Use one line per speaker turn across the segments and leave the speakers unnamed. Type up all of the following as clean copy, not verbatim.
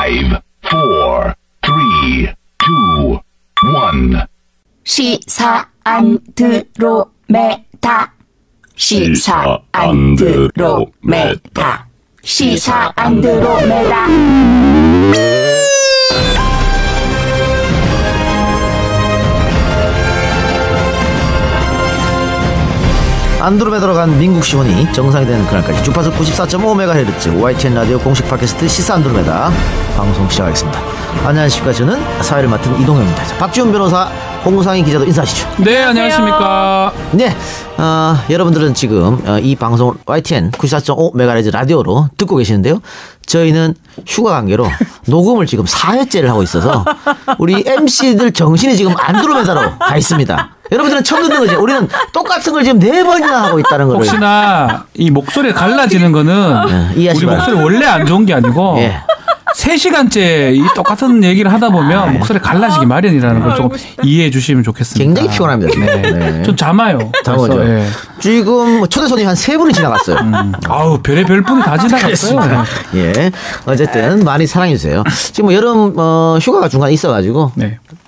1.
시사 안드로메다. 시사 안드로메다. 시사 안드로메다.
안드로메다로 간 미국 시원이 정상이 되는 그날까지 주파수 94.5MHz YTN 라디오 공식 팟캐스트 시사 안드로메다 방송 시작하겠습니다. 안녕하십니까. 저는 사회를 맡은 이동현입니다. 박지훈 변호사, 홍상희 기자도 인사하시죠.
네, 안녕하십니까.
네, 여러분들은 지금 이 방송 YTN 94.5MHz 라디오로 듣고 계시는데요. 저희는 휴가 관계로 녹음을 지금 4회째를 하고 있어서 우리 MC들 정신이 지금 안드로메다로 가 있습니다. 여러분들은 처음 듣는 거죠. 우리는 똑같은 걸 지금 4번이나 하고 있다는 거를.
혹시나 이 목소리가 갈라지는 거는 우리 목소리 원래 안 좋은 게 아니고 3시간째 이 똑같은 얘기를 하다 보면 목소리 갈라지기 마련이라는 걸 좀 이해해 주시면 좋겠습니다.
굉장히 피곤합니다.
네. 좀 잠아요.
잠아죠. 네. 지금 초대 손님 한 3분이 지나갔어요.
아우, 별의 분이 다 지나갔어요.
예. 어쨌든 많이 사랑해 주세요. 지금 뭐 여름 휴가가 중간에 있어가지고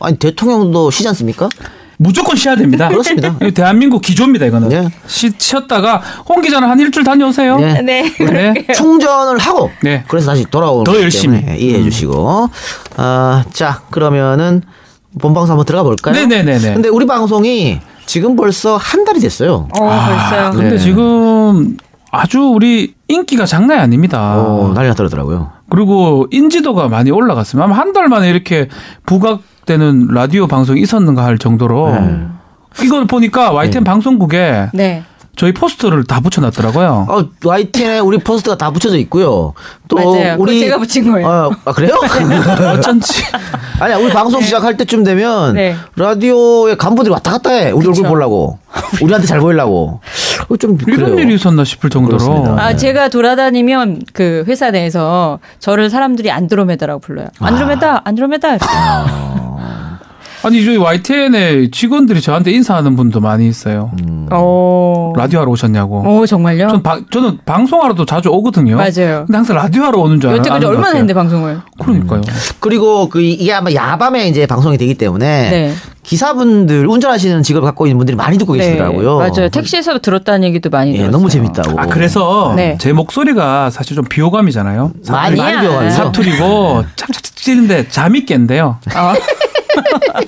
아니 대통령도 쉬지 않습니까?
무조건 쉬어야 됩니다.
그렇습니다.
대한민국 기조입니다, 이거는. 네. 쉬었다가 홍 기자는 한 일주일 다녀오세요.
네.
네. 충전을 하고 그래서 다시 돌아오는
더 열심히
이해해 주시고. 자, 그러면은 본방송 한번 들어가 볼까요?
네네네.
근데 우리 방송이 지금 벌써 한 달이 됐어요.
벌써요.
근데 지금 아주 우리 인기가 장난이 아닙니다.
난리 났더라고요.
그리고 인지도가 많이 올라갔습니다. 아마 한 달 만에 이렇게 부각되는 라디오 방송이 있었는가 할 정도로 이걸 보니까 YTN 방송국에 저희 포스터를 다 붙여놨더라고요.
YTN에 우리 포스터가 다 붙여져 있고요. 또
맞아요. 우리 제가 붙인 거예요.
그래요?
어쩐지.
아니야, 우리 방송 시작할 때쯤 되면 라디오에 간부들이 왔다 갔다 해. 우리 얼굴 보려고. 우리한테 잘 보이려고. 좀
이런 일이 있었나 싶을 정도로.
그렇습니다.
제가 돌아다니면 그 회사 내에서 저를 사람들이 안드로메다라고 불러요. 안드로메다.
아니, 저희 YTN의 직원들이 저한테 인사하는 분도 많이 있어요. 라디오 하러 오셨냐고.
정말요?
저는 방송하러도 자주 오거든요.
맞아요.
근데 항상 라디오 하러 오는 줄 알아요.
여태까지 얼마나 했는데 방송을.
그러니까요.
그리고 이게 아마 야밤에 이제 방송이 되기 때문에 기사분들, 운전하시는 직업을 갖고 있는 분들이 많이 듣고 계시더라고요.
맞아요. 택시에서 들었다는 얘기도 많이 들었어요.
너무 재밌다고.
그래서 제 목소리가 사실 좀 비호감이잖아요.
많이 비호감이죠.
사투리고 착착착 찌는데 잠이 깬대요.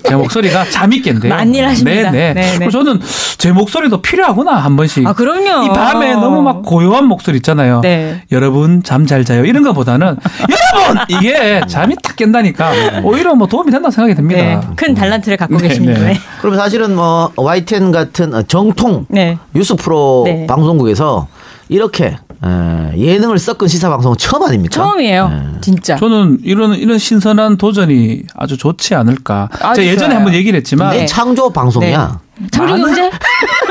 제 목소리가 잠이 깬대요.
만일 하십니다.
그리고 저는 제 목소리도 필요하구나, 한 번씩.
그럼요.
이 밤에 너무 막 고요한 목소리 있잖아요. 여러분 잠 잘 자요. 이런 것보다는 여러분! 이게 잠이 딱 깬다니까 오히려 뭐 도움이 된다 생각이 듭니다.
큰 달란트를 갖고 계십니다.
그럼 사실은 뭐 YTN 같은 정통 뉴스 프로 방송국에서 이렇게 예능을 섞은 시사 방송은 처음 아닙니까?
처음이에요. 진짜.
저는 이런 신선한 도전이 아주 좋지 않을까. 제가 예전에 한번 얘기를 했지만
창조 방송이야.
창조 경제?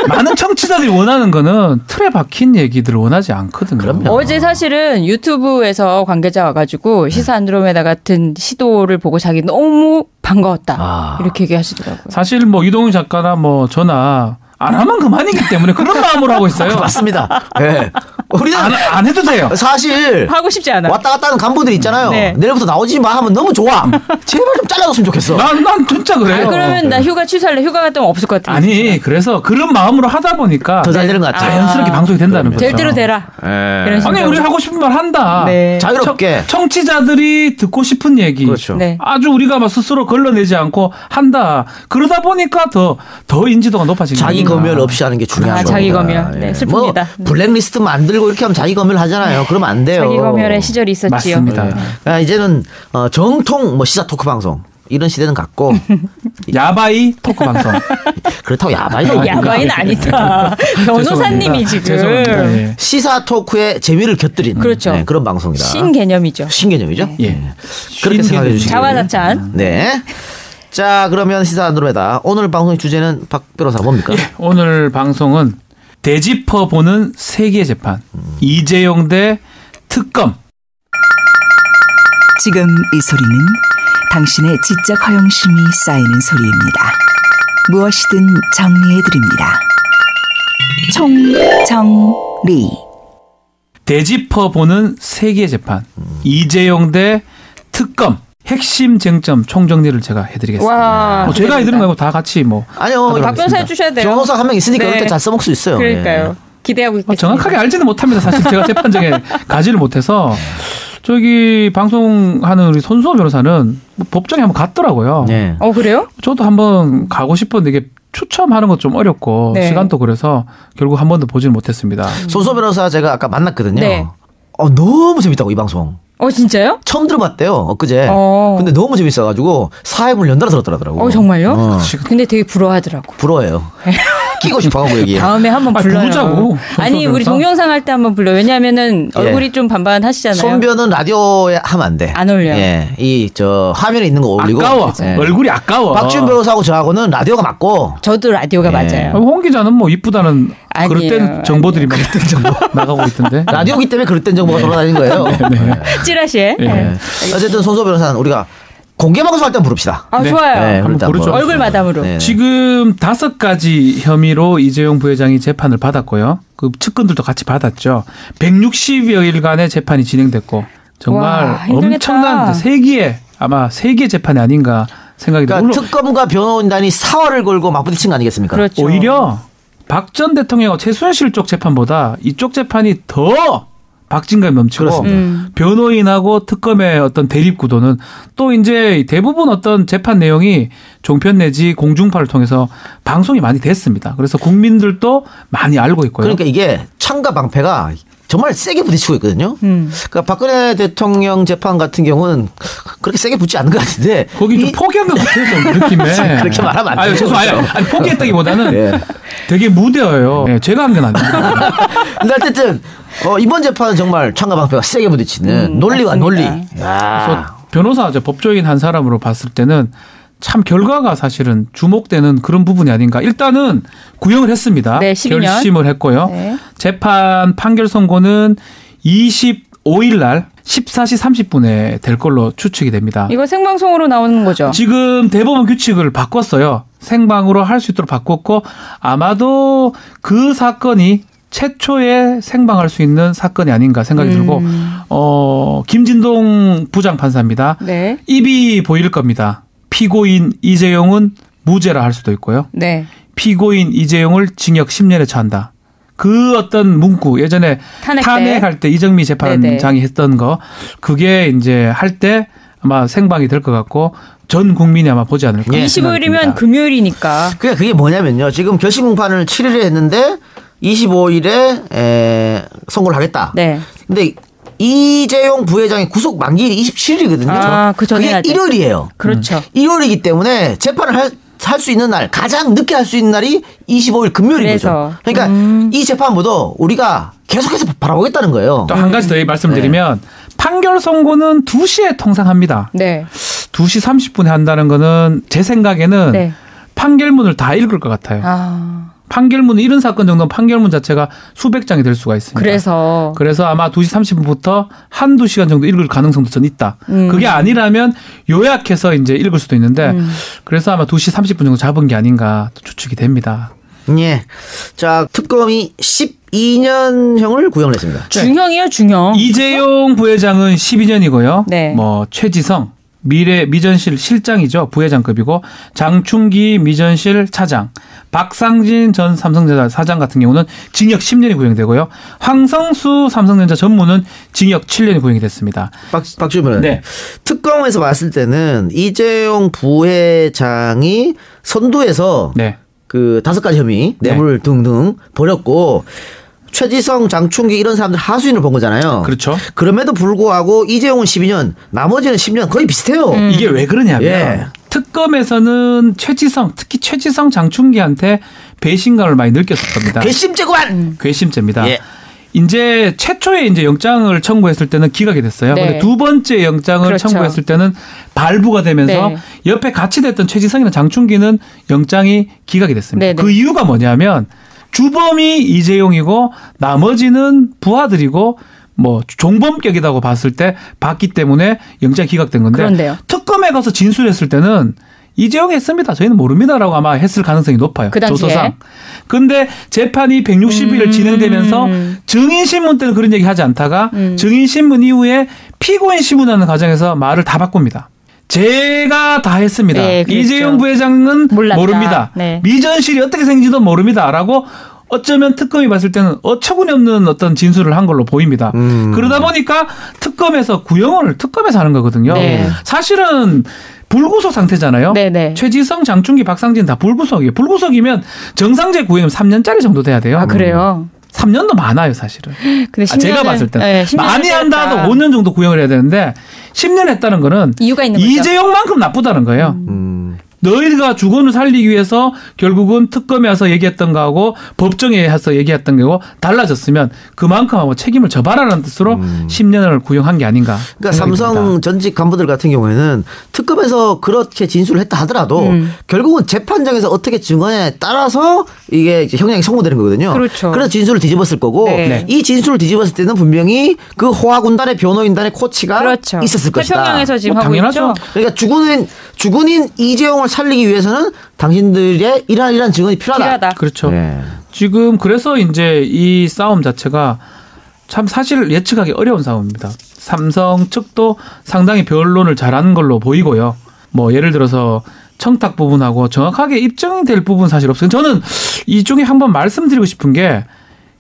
많은 청취자들이 원하는 거는 틀에 박힌 얘기들을 원하지 않거든요.
그럼요.
어제 사실은 유튜브에서 관계자 와가지고 시사 안드로메다 같은 시도를 보고 자기 너무 반가웠다. 이렇게 얘기하시더라고요.
사실 뭐 이동훈 작가나 뭐 저나 안 하면 그만이기 때문에 그런 마음으로 하고 있어요.
맞습니다. 우리는
안 해도 돼요.
사실
하고 싶지 않아.
왔다 갔다 하는 간부들 있잖아요. 내일부터 나오지 마 하면 너무 좋아. 제발 좀 잘라줬으면 좋겠어.
난 진짜 그래요.
그러면 나 휴가 취소할래. 휴가 갔다 오면 없을 것 같아.
아니, 그래서 그런 마음으로 하다 보니까
더 잘 되는 것 같아요.
자연스럽게 방송이 된다는 거죠.
될 대로 되라.
아니, 우리 하고 싶은 말 한다.
자유롭게.
청취자들이 듣고 싶은 얘기.
그렇죠.
아주 우리가 막 스스로 걸러내지 않고 한다. 그러다 보니까 더 인지도가 높아지는
자기 검열 없이 하는 게 중요한 겁니다.
자기 검열. 슬픕니다.
뭐 블랙리스트 만들고 이렇게 하면 자기 검열 하잖아요. 그러면 안 돼요.
자기 검열의 시절이 있었지요.
맞습니다.
이제는 정통 뭐 시사 토크 방송 이런 시대는 갔고
야바이 토크 방송.
그렇다고 야바이는
야바이는 아니다. 변호사님이 지금
시사 토크에 재미를 곁들인 그런 방송이다.
신개념이죠.
신개념이죠. 그렇게 생각해 주시기
자화자찬.
자, 그러면 시사 안드로메다 오늘 방송의 주제는 박 변호사 뭡니까?
오늘 방송은 되짚어 보는 세계 재판. 이재용 대 특검.
지금 이 소리는 당신의 지적 허영심이 쌓이는 소리입니다. 무엇이든 정리해드립니다. 총정리.
되짚어 보는 세계 재판. 이재용 대 특검 핵심 쟁점 총정리를 제가 해드리겠습니다.
와,
제가 해드리는 거 말고 다 같이 뭐.
아니요.
박 변호사 해주셔야 돼요.
변호사 한 명 있으니까 그렇게 잘 써먹을 수 있어요.
그러니까요. 기대하고 있겠습니다.
정확하게 알지는 못합니다. 사실 제가 재판정에 가지를 못해서. 저기 방송하는 우리 손수호 변호사는 법정에 한번 갔더라고요.
네.
그래요?
저도 한번 가고 싶었는데 이게 추첨하는 것 좀 어렵고
네.
시간도 그래서 결국 한 번도 보지는 못했습니다.
손수호 변호사 제가 아까 만났거든요.
네.
너무 재밌다고 이 방송.
진짜요?
처음 들어봤대요. 엊그제. 근데 너무 재밌어가지고 4회분을 연달아 들었더라고요.
정말요? 근데 되게 부러워하더라고.
부러워요. 끼고 싶어하고 여기.
다음에 한번 불러요.
부르자고.
아니 우리 동영상 할 때 한번 불러. 왜냐하면은 얼굴이 좀 반반하시잖아요.
손변은 라디오에 하면 안 돼.
안 어울려요.
예, 화면에 있는 거 올리고.
아까워.
예.
얼굴이 아까워.
박지훈 변호사하고 저하고는 라디오가 맞고.
저도 라디오가 맞아요.
홍 기자는 뭐 이쁘다는 그릇된 정보들이
그릇된 정보
나가고 있던데.
라디오기 때문에 그릇된 정보가 돌아다니는 거예요.
네.
찌라시에.
네. 어쨌든 손수호 변호사는 우리가 공개 방송할 때 한번 부릅시다.
네. 좋아요.
네,
한번 부르죠.
얼굴 마담으로.
네.
지금 5가지 혐의로 이재용 부회장이 재판을 받았고요. 그 측근들도 같이 받았죠. 160여일간의 재판이 진행됐고 정말
와,
엄청난 세기의 재판이 아닌가 생각이 듭니다.
그러니까 특검과 변호인단이 사활을 걸고 맞부딪힌 거 아니겠습니까?
그렇죠.
오히려 박 전 대통령과 최순실 쪽 재판보다 이쪽 재판이 더 박진감이 넘치고 변호인하고 특검의 어떤 대립 구도는 또 이제 대부분 어떤 재판 내용이 종편 내지 공중파를 통해서 방송이 많이 됐습니다. 그래서 국민들도 많이 알고 있고요.
그러니까 이게 창과 방패가 정말 세게 부딪히고 있거든요. 그러니까 박근혜 대통령 재판 같은 경우는 그렇게 세게 붙지 않는 것 같은데
거기 좀 포기한 것 같아요. 좀 느낌에.
그렇게 말하면 안 돼요.
죄송해요. 아니 포기했다기보다는
예.
되게 무뎌요. 네, 제가 한 건 아닙니다.
근데 어쨌든 이번 재판은 정말 창과 방패가 세게 부딪히는 논리와 논리.
그래서 변호사, 법조인 한 사람으로 봤을 때는 참 결과가 사실은 주목되는 그런 부분이 아닌가. 일단은 구형을 했습니다.
네, 12년.
결심을 했고요.
네.
재판 판결 선고는 25일 날 14시 30분에 될 걸로 추측이 됩니다.
이거 생방송으로 나오는 거죠?
지금 대법원 규칙을 바꿨어요. 생방으로 할 수 있도록 바꿨고 아마도 그 사건이 최초에 생방할 수 있는 사건이 아닌가 생각이 들고 김진동 부장판사입니다.
네.
입이 보일 겁니다. 피고인 이재용은 무죄라 할 수도 있고요.
네.
피고인 이재용을 징역 10년에 처한다. 그 어떤 문구 예전에 탄핵할 때 이정미 재판장이 했던 거 그게 이제 할 때 아마 생방이 될 것 같고 전 국민이 아마 보지 않을까.
25일이면 금요일이니까.
그게 뭐냐면요. 지금 결심 공판을 7일에 했는데 25일에 선고를 하겠다.
네.
근데 이재용 부회장의 구속 만기일이 27일이거든요.
그 전에
그게 일요일이에요.
그렇죠.
일요일이기 때문에 재판을 할 수 있는 날 가장 늦게 할 수 있는 날이 25일 금요일인 거죠. 그러니까 이 재판부도 우리가 계속해서 바라보겠다는 거예요.
또 한 가지 더 말씀드리면 판결 선고는 2시에 통상 합니다.
네.
2시 30분에 한다는 거는 제 생각에는 판결문을 다 읽을 것 같아요. 판결문 이런 사건 정도는 판결문 자체가 수백 장이 될 수가 있습니다. 그래서 아마 2시 30분부터 한두 시간 정도 읽을 가능성도 전 있다. 그게 아니라면 요약해서 이제 읽을 수도 있는데 그래서 아마 2시 30분 정도 잡은 게 아닌가 추측이 됩니다.
예. 자, 특검이 12년형을 구형을 했습니다.
중형이요, 중형.
이재용 부회장은 12년이고요.
네.
최지성 미전실 실장이죠. 부회장급이고 장충기 미전실 차장, 박상진 전 삼성전자 사장 같은 경우는 징역 10년이 구형되고요. 황성수 삼성전자 전무는 징역 7년이 구형이 됐습니다.
박지훈 변호사님.
네.
특검에서 봤을 때는 이재용 부회장이 선두에서 그 5가지 혐의, 뇌물 등등 벌였고 최지성, 장충기 이런 사람들 하수인을 본 거잖아요.
그렇죠.
그럼에도 불구하고 이재용은 12년, 나머지는 10년 거의 비슷해요.
이게 왜 그러냐면 특검에서는 특히 최지성, 장충기한테 배신감을 많이 느꼈을 겁니다.
괘씸죄구만.
괘씸죄입니다. 이제 최초에 이제 영장을 청구했을 때는 기각이 됐어요. 그런데 두 번째 영장을 청구했을 때는 발부가 되면서 옆에 같이 됐던 최지성이나 장충기는 영장이 기각이 됐습니다. 그 이유가 뭐냐면 주범이 이재용이고 나머지는 부하들이고 종범격이라고 봤을 때 봤기 때문에 영장이 기각된 건데
그런데요.
특검에 가서 진술했을 때는 이재용이 했습니다. 저희는 모릅니다라고 아마 했을 가능성이 높아요.
그 당시에.
조서상. 근데 재판이 160일 진행되면서 증인신문 때는 그런 얘기 하지 않다가 증인신문 이후에 피고인 신문하는 과정에서 말을 다 바꿉니다. 제가 다 했습니다.
네, 그렇죠.
이재용 부회장은
몰랐다.
모릅니다.
네.
미전실이 어떻게 생긴지도 모릅니다라고 어쩌면 특검이 봤을 때는 어처구니 없는 어떤 진술을 한 걸로 보입니다. 그러다 보니까 특검에서 구형을 특검에서 하는 거거든요.
네.
사실은 불구속 상태잖아요.
네네.
최지성, 장충기, 박상진 다 불구속이에요. 불구속이면 정상제 구형이면 3년짜리 정도 돼야 돼요.
아, 그래요?
3년도 많아요, 사실은.
근데
제가 봤을 때는.
네,
많이 한다 하도 5년 정도 구형을 해야 되는데 10년 했다는 거는
이유가 있는 거죠.
이재용만큼 나쁘다는 거예요. 너희가 주거를 살리기 위해서 결국은 특검에 와서 얘기했던 거하고 법정에 와서 얘기했던 거고 달라졌으면 그만큼 하고 책임을 져봐라는 뜻으로 10년을 구형한 게 아닌가.
그러니까 삼성 전직 간부들 같은 경우에는 특검에서 그렇게 진술을 했다 하더라도 결국은 재판장에서 어떻게 증언에 따라서 이게 이제 형량이 선고되는 거거든요.
그렇죠.
그래서 진술을 뒤집었을 거고
네.
이 진술을 뒤집었을 때는 분명히 그 호화군단의 변호인단의 코치가
그렇죠.
있었을 것이다.
태평양에서 지금 하고
당연하죠.
있죠.
그러니까 죽은인 이재용을 살리기 위해서는 당신들의 이러한 증언이 필요하다.
그렇죠.
네.
지금 그래서 이제 이 싸움 자체가 참 사실 예측하기 어려운 싸움입니다. 삼성 측도 상당히 변론을 잘하는 걸로 보이고요. 뭐 예를 들어서 청탁 부분하고 정확하게 입증될 부분 사실 없어요. 저는 이 중에 한번 말씀드리고 싶은 게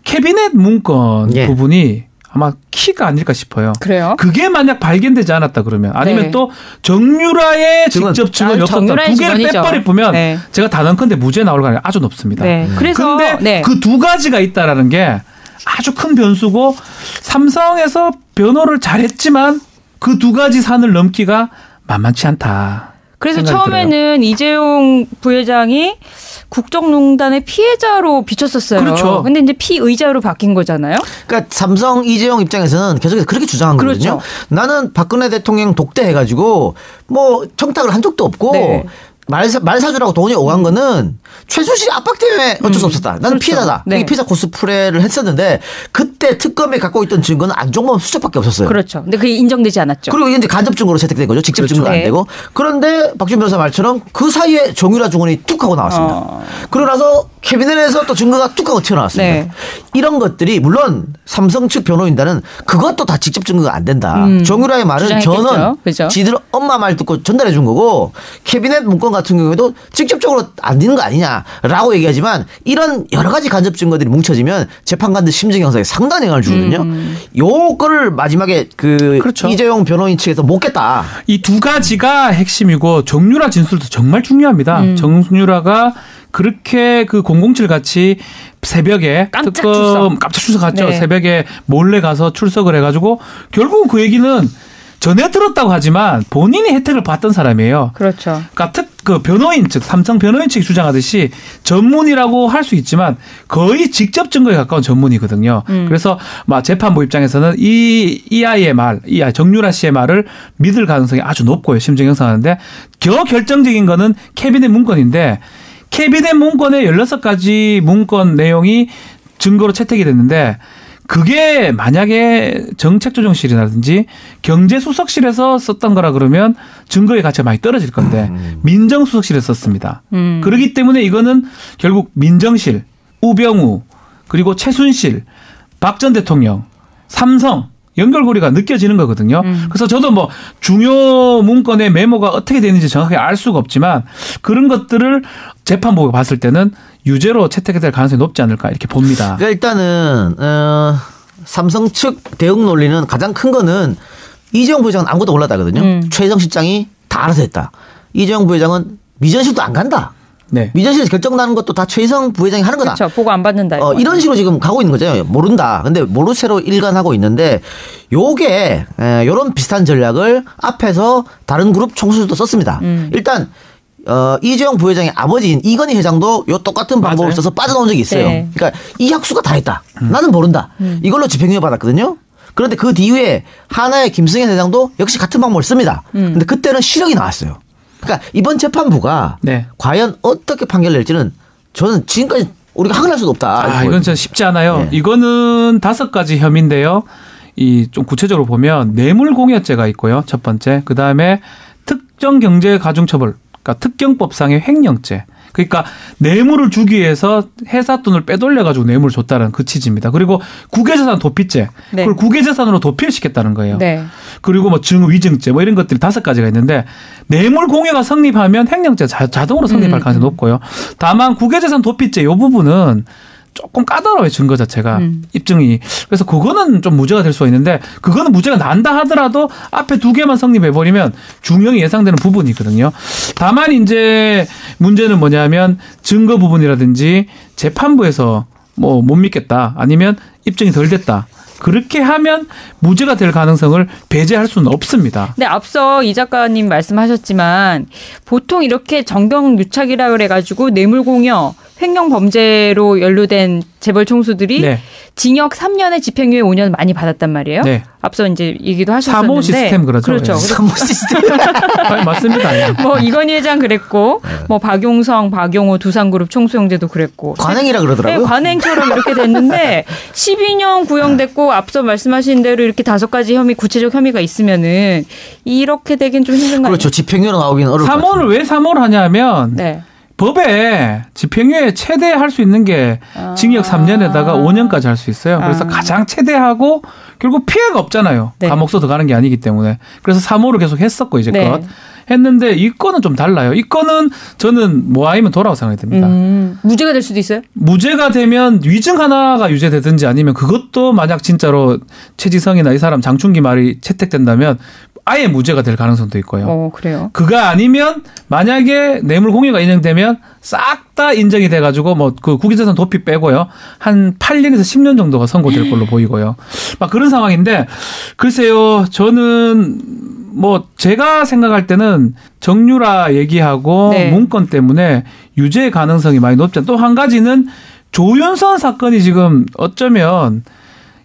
캐비넷 문건 부분이 아마 키가 아닐까 싶어요.
그래요?
그게 만약 발견되지 않았다 그러면 아니면 또 정유라의 직접 증언 였었다 두 개를 빼버리면 제가 단언컨대 무죄 나올 가능성이 아주 높습니다.
그래서
근데 그 두 가지가 있다라는 게 아주 큰 변수고 삼성에서 변호를 잘했지만 그 두 가지 산을 넘기가 만만치 않다.
그래서 처음에는 들어요. 이재용 부회장이 국정농단의 피해자로 비쳤었어요.
그렇죠.
근데 이제 피의자로 바뀐 거잖아요.
그러니까 삼성 이재용 입장에서는 계속해서 그렇게 주장한 거거든요.
그렇죠.
나는 박근혜 대통령 독대해가지고 뭐 청탁을 한 적도 없고 말사주라고 돈이 오간 거는 최순실이 압박 때문에 어쩔 수 없었다. 나는 피해자다. 이 피해자 코스프레를 했었는데 그때 특검에 갖고 있던 증거는 안종범 수첩밖에 없었어요.
그렇죠. 근데 그게 인정되지 않았죠.
그리고 이제 간접 증거로 채택된 거죠. 직접 증거가 안 되고. 그런데 박준 변호사 말처럼 그 사이에 정유라 증언이 뚝 하고 나왔습니다. 그러고 나서 캐비넷에서 또 증거가 뚝 하고 튀어나왔습니다. 이런 것들이 물론 삼성 측 변호인단은 그것도 다 직접 증거가 안 된다. 정유라의 말은 저는 그렇죠? 지들 엄마 말 듣고 전달해 준 거고 캐비넷 문건 같은 경우에도 직접적으로 안 되는 거 아니냐라고 얘기하지만 이런 여러 가지 간접 증거들이 뭉쳐지면 재판관들 심정 형성에 상당한 영향을 주거든요. 요거를 마지막에 그렇죠. 이재용 변호인 측에서 못 겠다.
이 두 가지가 핵심이고 정유라 진술도 정말 중요합니다. 정유라가 그렇게 그 007 같이 새벽에 깜짝 출석했죠. 새벽에 몰래 가서 출석을 해가지고 결국 그 얘기는 전에 들었다고 하지만 본인이 혜택을 받던 사람이에요.
그렇죠.
그러니까 그 변호인 측, 삼성 변호인 측이 주장하듯이 전문이라고 할 수 있지만 거의 직접 증거에 가까운 전문이거든요. 그래서 막 재판부 입장에서는 이 아이의 말, 이 정유라 씨의 말을 믿을 가능성이 아주 높고요. 심정 형성하는데 결정적인 거는 캐비넷 문건인데 캐비넷 문건의 16가지 문건 내용이 증거로 채택이 됐는데 그게 만약에 정책조정실이라든지 경제수석실에서 썼던 거라 그러면 증거의 가치가 많이 떨어질 건데 민정수석실에서 썼습니다. 그렇기 때문에 이거는 결국 민정실, 우병우 그리고 최순실, 박 전 대통령, 삼성 연결고리가 느껴지는 거거든요. 그래서 저도 뭐 중요 문건의 메모가 어떻게 되는지 정확하게 알 수가 없지만 그런 것들을 재판부가 봤을 때는 유죄로 채택될 가능성이 높지 않을까 이렇게 봅니다.
그러니까 일단은 삼성 측 대응 논리는 가장 큰 거는 이재용 부회장은 아무것도 몰랐다거든요. 최혜성 실장이 다 알아서 했다. 이재용 부회장은 미전실도 안 간다. 미전실에서 결정 나는 것도 다 최희성 부회장이 하는 거다.
그렇죠. 보고 안 받는다.
이런 식으로 지금 가고 있는 거죠. 모른다. 근데 모르쇠로 일관하고 있는데 요게 요런 비슷한 전략을 앞에서 다른 그룹 총수들도 썼습니다. 일단 이재용 부회장의 아버지인 이건희 회장도 요 똑같은 방법을 써서 빠져나온 적이 있어요. 그러니까 이학수가 다 했다. 나는 모른다. 이걸로 집행유예 받았거든요. 그런데 그 뒤에 하나의 김승현 회장도 역시 같은 방법을 씁니다. 근데 그때는 실형이 나왔어요. 그러니까 이번 재판부가 과연 어떻게 판결낼지는 저는 지금까지 우리가 확인할 수도 없다.
이건 진짜 쉽지 않아요. 이거는 5가지 혐의인데요. 이 좀 구체적으로 보면 뇌물공여죄가 있고요. 첫 번째. 그다음에 특정경제가중처벌, 그러니까 특경법상의 횡령죄. 그러니까 뇌물을 주기 위해서 회사 돈을 빼돌려가지고 뇌물을 줬다는 그 취지입니다. 그리고 국외재산 도피죄,
네.
그걸 국외재산으로 도피를 시켰다는 거예요.
네.
그리고 뭐 위증죄 뭐 이런 것들이 5가지가 있는데 뇌물 공여가 성립하면 횡령죄 자동으로 성립할 가능성이 높고요. 다만 국외재산 도피죄 이 부분은 조금 까다로워요. 증거 자체가 입증이. 그래서 그거는 좀 무죄가 될 수가 있는데 그거는 무죄가 난다 하더라도 앞에 2개만 성립해버리면 중형이 예상되는 부분이거든요. 다만 이제 문제는 뭐냐면 증거 부분이라든지 재판부에서 뭐 못 믿겠다 아니면 입증이 덜 됐다. 그렇게 하면 무죄가 될 가능성을 배제할 수는 없습니다.
네, 앞서 이 작가님 말씀하셨지만 보통 이렇게 정경유착이라 그래가지고 뇌물공여 횡령 범죄로 연루된 재벌 총수들이
네.
징역 3년에 집행유예 5년 많이 받았단 말이에요.
네.
앞서 이제 얘기도 하셨었는데.
3호 시스템 그렇죠.
그렇죠.
네.
3호 시스템.
맞습니다.
뭐 이건희 회장 그랬고 뭐 박용성, 박용호 두산그룹 총수 형제도 그랬고.
관행이라 그러더라고요.
네, 관행처럼 이렇게 됐는데 12년 구형됐고 앞서 말씀하신 대로 이렇게 5가지 혐의 구체적 혐의가 있으면은 이렇게 되긴 좀 힘든 거 아니에요?
그렇죠. 집행유예로 나오기는 어려울 것 같아요.
3호를 왜 3호를 하냐면
네.
법에 집행유예 최대 할 수 있는 게 징역 3년에다가 5년까지 할 수 있어요. 그래서 가장 최대하고 결국 피해가 없잖아요.
네.
감옥서 들어가는 게 아니기 때문에. 그래서 3호를 계속 했었고 이제껏.
네.
했는데 이 건은 좀 달라요. 이 건은 저는 모아이면 돌아오고 생각이 듭니다.
무죄가 될 수도 있어요?
무죄가 되면 위증 하나가 유죄되든지 아니면 그것도 만약 진짜로 최지성이나 이 사람 장충기 말이 채택된다면 아예 무죄가 될 가능성도 있고요.
그래요.
그가 아니면 만약에 뇌물 공여가 인정되면 싹 다 인정이 돼가지고 뭐 그 국외재산 도피 빼고요. 한 8년에서 10년 정도가 선고될 걸로 보이고요. 막 그런 상황인데 글쎄요. 저는 뭐 제가 생각할 때는 정유라 얘기하고
네.
문건 때문에 유죄 가능성이 많이 높지 않아요. 또 한 가지는 조윤선 사건이 지금 어쩌면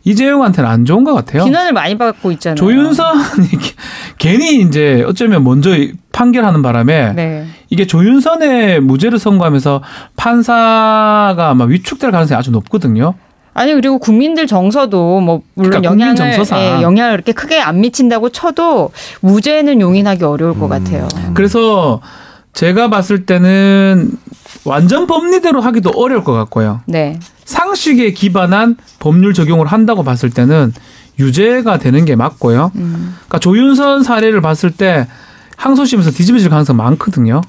이재용한테는 안 좋은 것 같아요.
비난을 많이 받고 있잖아요.
조윤선이 괜히 이제 어쩌면 먼저 판결하는 바람에
네.
이게 조윤선의 무죄를 선고하면서 판사가 아마 위축될 가능성이 아주 높거든요.
아니 그리고 국민들 정서도 뭐 물론
그러니까
영향을 이렇게 크게 안 미친다고 쳐도 무죄는 용인하기 어려울 것 같아요.
그래서 제가 봤을 때는 완전 법리대로 하기도 어려울 것 같고요.
네.
상식에 기반한 법률 적용을 한다고 봤을 때는 유죄가 되는 게 맞고요. 그러니까 조윤선 사례를 봤을 때 항소심에서 뒤집어질 가능성이 많거든요.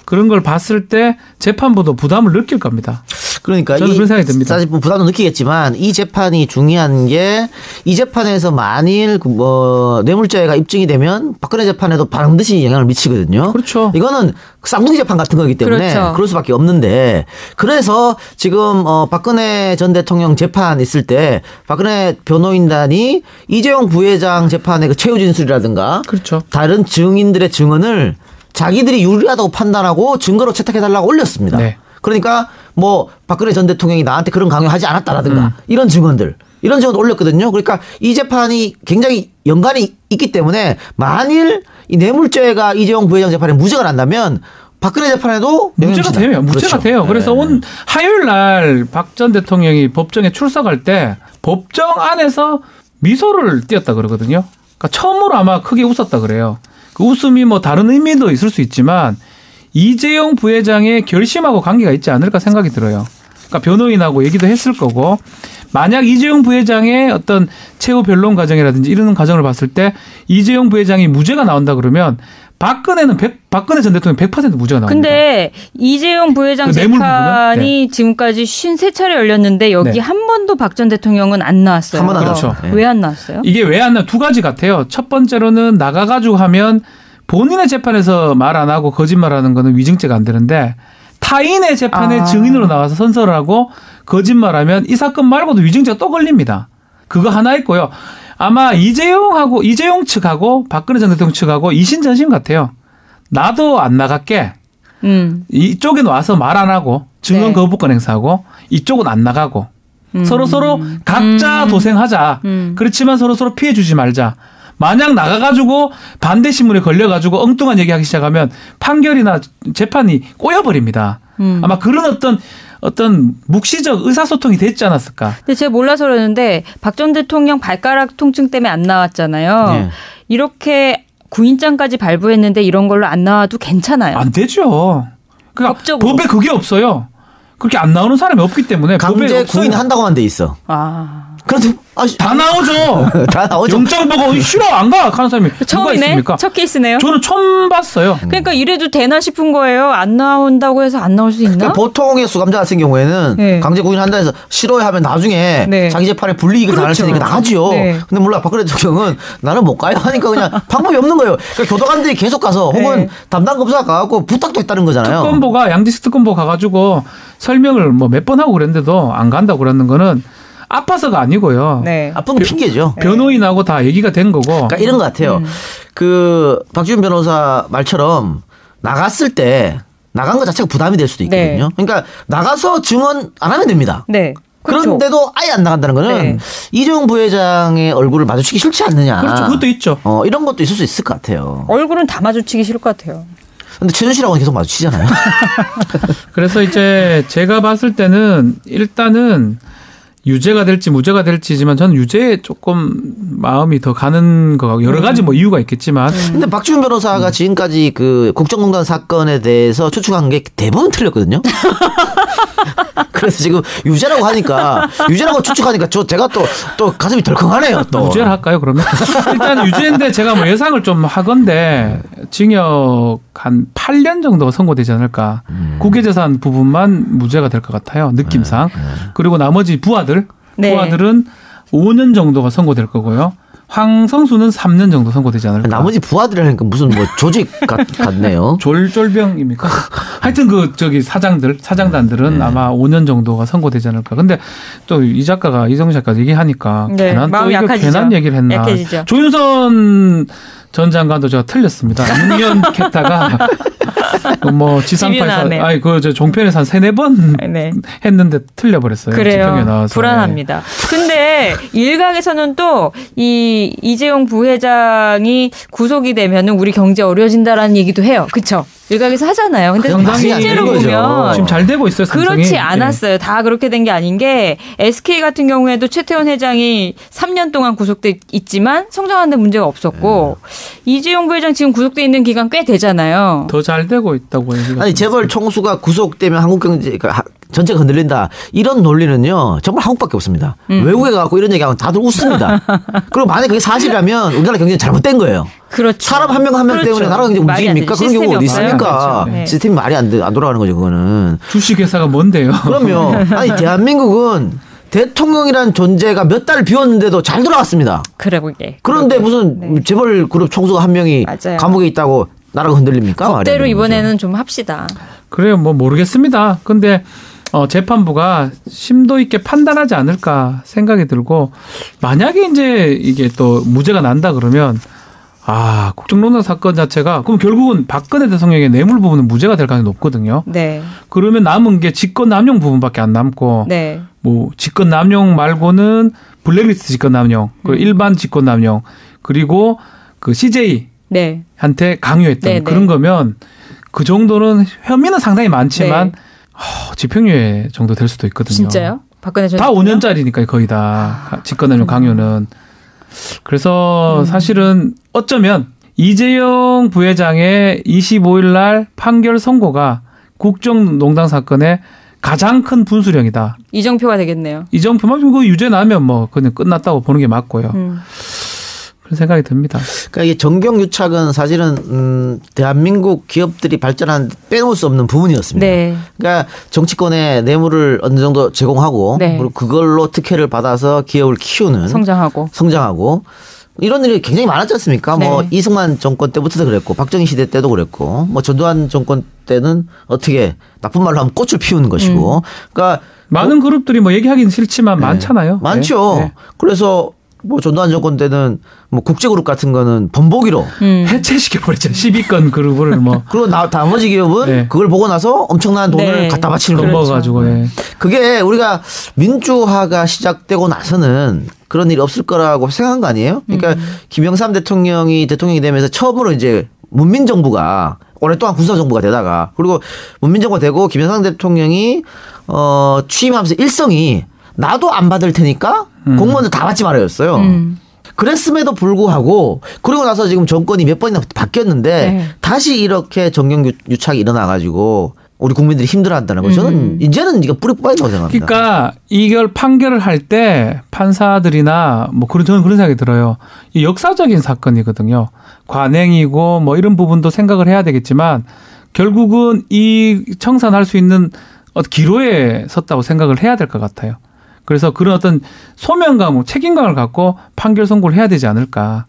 그런 걸 봤을 때 재판부도 부담을 느낄 겁니다.
그러니까
저는 그런 생각이 듭니다.
사실 부담도 느끼겠지만 이 재판이 중요한 게 이 재판에서 만일 뭐 뇌물죄가 입증이 되면 박근혜 재판에도 반드시 영향을 미치거든요.
그렇죠.
이거는 쌍둥이 재판 같은 거기 때문에
그렇죠.
그럴 수밖에 없는데 그래서 지금 박근혜 전 대통령 재판 있을 때 박근혜 변호인단이 이재용 부회장 재판의 그 최후 진술이라든가
그렇죠.
다른 증인들의 증언을 자기들이 유리하다고 판단하고 증거로 채택해달라고 올렸습니다.
네.
그러니까 뭐 박근혜 전 대통령이 나한테 그런 강요하지 않았다라든가 이런 증언들 올렸거든요. 그러니까 이 재판이 굉장히 연관이 있기 때문에 만일 이 뇌물죄가 이재용 부회장 재판에 무죄가 난다면 박근혜 재판에도
무죄가 돼요. 무죄가
그렇죠.
돼요. 그래서 온 화요일 날 박 전 대통령이 법정에 출석할 때 법정 안에서 미소를 띄었다 그러거든요. 그러니까 처음으로 아마 크게 웃었다 그래요. 그 웃음이 뭐 다른 의미도 있을 수 있지만 이재용 부회장의 결심하고 관계가 있지 않을까 생각이 들어요. 그러니까 변호인하고 얘기도 했을 거고 만약 이재용 부회장의 어떤 최후 변론 과정이라든지 이런 과정을 봤을 때 이재용 부회장이 무죄가 나온다 그러면 박근혜 전 대통령 100% 무죄가 나옵니다.
근데 이재용 부회장
그
재판이
네.
지금까지 53차례 열렸는데 여기
네.
한 번도 박 전 대통령은 안 나왔어요.
한 번도 안
그렇죠.
나왔어요.
왜 안 나왔어요?
이게 왜 안 나와? 2가지 같아요. 첫 번째로는 나가가지고 하면 본인의 재판에서 말 안 하고 거짓말하는 거는 위증죄가 안 되는데 타인의 재판에 증인으로 나와서 선서를 하고 거짓말하면 이 사건 말고도 위증죄가 또 걸립니다. 그거 하나 있고요. 아마 이재용 측하고 박근혜 전 대통령 측하고 이신전심 같아요. 나도 안 나갈게. 이쪽에 와서 말 안 하고 증언
네.
거부권 행사하고 이쪽은 안 나가고 서로 각자 도생하자. 그렇지만 서로 피해 주지 말자. 만약 나가가지고 반대 신문에 걸려가지고 엉뚱한 얘기하기 시작하면 판결이나 재판이 꼬여버립니다. 아마 그런 어떤 묵시적 의사소통이 됐지 않았을까.
근데 제가 몰라서 그러는데 박 전 대통령 발가락 통증 때문에 안 나왔잖아요.
네.
이렇게 구인장까지 발부했는데 이런 걸로 안 나와도 괜찮아요.
안 되죠. 그러니까
법적으로.
법에 그게 없어요. 그렇게 안 나오는 사람이 없기 때문에
강제 구인한다고만 돼 있어. 그런데
다 나오죠.
다 나오죠.
영장 보고 싫어 안 가 하는 사람이 누가
처음이네?
있습니까?
첫 케이스네요.
저는 처음 봤어요.
그러니까 이래도 되나 싶은 거예요. 안 나온다고 해서 안 나올 수 있나?
그러니까 보통의 수감자 같은 경우에는
네.
강제 구인한다 해서 싫어야 하면 나중에
네.
자기 재판에 불이익을 당할 수
그렇죠.
있으니까 나가죠.
네.
근데 몰라 박근혜 대통령은 나는 못 가요 하니까 그냥 방법이 없는 거예요. 그러니까 교도관들이 계속 가서 혹은
네.
담당 검사가 가고 부탁도 했다는 거잖아요.
특검보가 양지식 특검보 가가지고 설명을 뭐 몇 번 하고 그랬는데도 안 간다고 그러는 거는 아파서가 아니고요.
네.
아픈 건 핑계죠.
변호인하고 다 얘기가 된 거고.
그러니까 이런 것 같아요. 그 박지훈 변호사 말처럼 나갔을 때 나간 것 자체가 부담이 될 수도 있거든요.
네.
그러니까 나가서 증언 안 하면 됩니다.
네. 그렇죠.
그런데도 아예 안 나간다는 거는
네.
이재용 부회장의 얼굴을 마주치기 싫지 않느냐.
그렇죠. 그것도 있죠.
이런 것도 있을 수 있을 것 같아요.
얼굴은 다 마주치기 싫을 것 같아요.
근데 최순실하고는 계속 마주치잖아요.
그래서 이제 제가 봤을 때는 일단은 유죄가 될지 무죄가 될지지만 저는 유죄에 조금 마음이 더 가는 거 여러 가지 뭐 이유가 있겠지만
근데 박지훈 변호사가 지금까지 그 국정농단 사건에 대해서 추측한 게 대부분 틀렸거든요. 그래서 지금 유죄라고 하니까 유죄라고 추측하니까 제가 또 가슴이 덜컹하네요. 또
무죄를 할까요 그러면? 일단 유죄인데 제가 뭐 예상을 좀 하건데 징역 한 8년 정도가 선고되지 않을까. 국외재산 부분만 무죄가 될 것 같아요. 느낌상. 그리고 나머지 부하들은 5년 정도가 선고될 거고요. 황성수는 3년 정도 선고되지 않을까.
나머지 부하들이라니까 무슨 뭐 조직 같네요.
졸졸병입니까? 하여튼 사장단들은 아마 5년 정도가 선고되지 않을까. 근데 또 이 작가가 이정희 작가가 얘기하니까
마음이 약해지죠.
괜한 얘기를 했나.
약해지죠.
조윤선 전 장관도 제가 틀렸습니다. 6년 겠다가 뭐 지상파에서 저 종편에서 한 3-4번 했는데 틀려버렸어요.
그래요.
지평에 나와서.
불안합니다. 근데 일각에서는 또 이 이재용 부회장이 구속이 되면은 우리 경제 어려워진다라는 얘기도 해요. 그렇죠? 일각에서 하잖아요. 근데 실제로 보면
지금 잘 되고 있어요. 삼성이.
그렇지 않았어요. 다 그렇게 된 게 아닌 게 SK 같은 경우에도 최태원 회장이 3년 동안 구속돼 있지만 성장하는 데 문제가 없었고 이재용 부회장 지금 구속돼 있는 기간 꽤 되잖아요.
더 잘 되고 있다고 얘기가.
아니 재벌 총수가 구속되면 한국 경제가 전체가 흔들린다. 이런 논리는요. 정말 한국밖에 없습니다. 외국에 가고 이런 얘기하면 다들 웃습니다. 그리고 만약에 그게 사실이라면 우리나라 경제는 잘못된 거예요.
그렇죠.
사람 한 명 한 명 때문에 나라 경제 움직입니까? 그런 경우가 어디 있습니까?
그렇죠.
시스템이 말이 안 돌아가는 거죠. 그거는.
주식회사가 뭔데요?
그럼요. 아니 대한민국은 대통령이라는 존재가 몇 달 비웠는데도 잘 돌아갔습니다. 그런데 무슨 재벌 그룹 총수가 한 명이 감옥에 있다고 나라가 흔들립니까?
법대로 이번에는 좀 합시다.
그래요. 뭐 모르겠습니다. 근데 재판부가 심도 있게 판단하지 않을까 생각이 들고 만약에 이제 이게 또 무죄가 난다 그러면 국정농단 사건 자체가 그럼 결국은 박근혜 대통령의 뇌물 부분은 무죄가 될 가능성이 높거든요.
네.
그러면 남은 게 직권남용 부분밖에 안 남고 뭐 직권남용 말고는 블랙리스트 직권남용, 그 일반 직권남용 그리고 그 CJ 한테 강요했던 그런 거면 그 정도는 혐의는 상당히 많지만 집행유예 정도 될 수도 있거든요.
진짜요? 박근혜 전
다 5년짜리니까 거의 다 직권남용 강요는. 그래서 사실은 어쩌면 이재용 부회장의 25일 날 판결 선고가 국정농단 사건의 가장 큰 분수령이다.
이정표가 되겠네요.
이정표만 그 유죄 나면 뭐 그냥 끝났다고 보는 게 맞고요. 그런 생각이 듭니다.
그러니까 이게 정경유착은 사실은 대한민국 기업들이 발전한 빼놓을 수 없는 부분이었습니다. 그러니까 정치권에 뇌물을 어느 정도 제공하고 그리고 그걸로 특혜를 받아서 기업을 키우는 성장하고 이런 일이 굉장히 많았지 않습니까? 뭐 이승만 정권 때부터도 그랬고 박정희 시대 때도 그랬고 뭐 전두환 정권 때는 어떻게 나쁜 말로 하면 꽃을 피우는 것이고 그러니까
많은 그룹들이 뭐 얘기하기는 싫지만 많잖아요.
많죠. 그래서 뭐 전두환 정권 때는 뭐 국제그룹 같은 거는 번복이로
해체시켜버렸죠. 10위권 그룹을 뭐.
그리고 나머지 기업은 그걸 보고 나서 엄청난 돈을 갖다 바치는 거죠.
먹어가지고.
그게 우리가 민주화가 시작되고 나서는 그런 일이 없을 거라고 생각한 거 아니에요? 그러니까 김영삼 대통령이 되면서 처음으로 이제 문민정부가 오랫동안 군사정부가 되다가 그리고 문민정부가 되고 김영삼 대통령이 취임하면서 일성이 나도 안 받을 테니까 공무원들 다 받지 말아였어요. 그랬음에도 불구하고 그러고 나서 지금 정권이 몇 번이나 바뀌었는데 다시 이렇게 정경유착이 일어나가지고 우리 국민들이 힘들어한다는 거 저는 이제는 이거 뿌리 뽑아야 된다고 생각합니다.
그러니까 이걸 판결을 할 때 판사들이나 뭐 저는 그런 생각이 들어요. 이 역사적인 사건이거든요. 관행이고 뭐 이런 부분도 생각을 해야 되겠지만 결국은 이 청산할 수 있는 기로에 섰다고 생각을 해야 될 것 같아요. 그래서 그런 어떤 소명감, 책임감을 갖고 판결 선고를 해야 되지 않을까.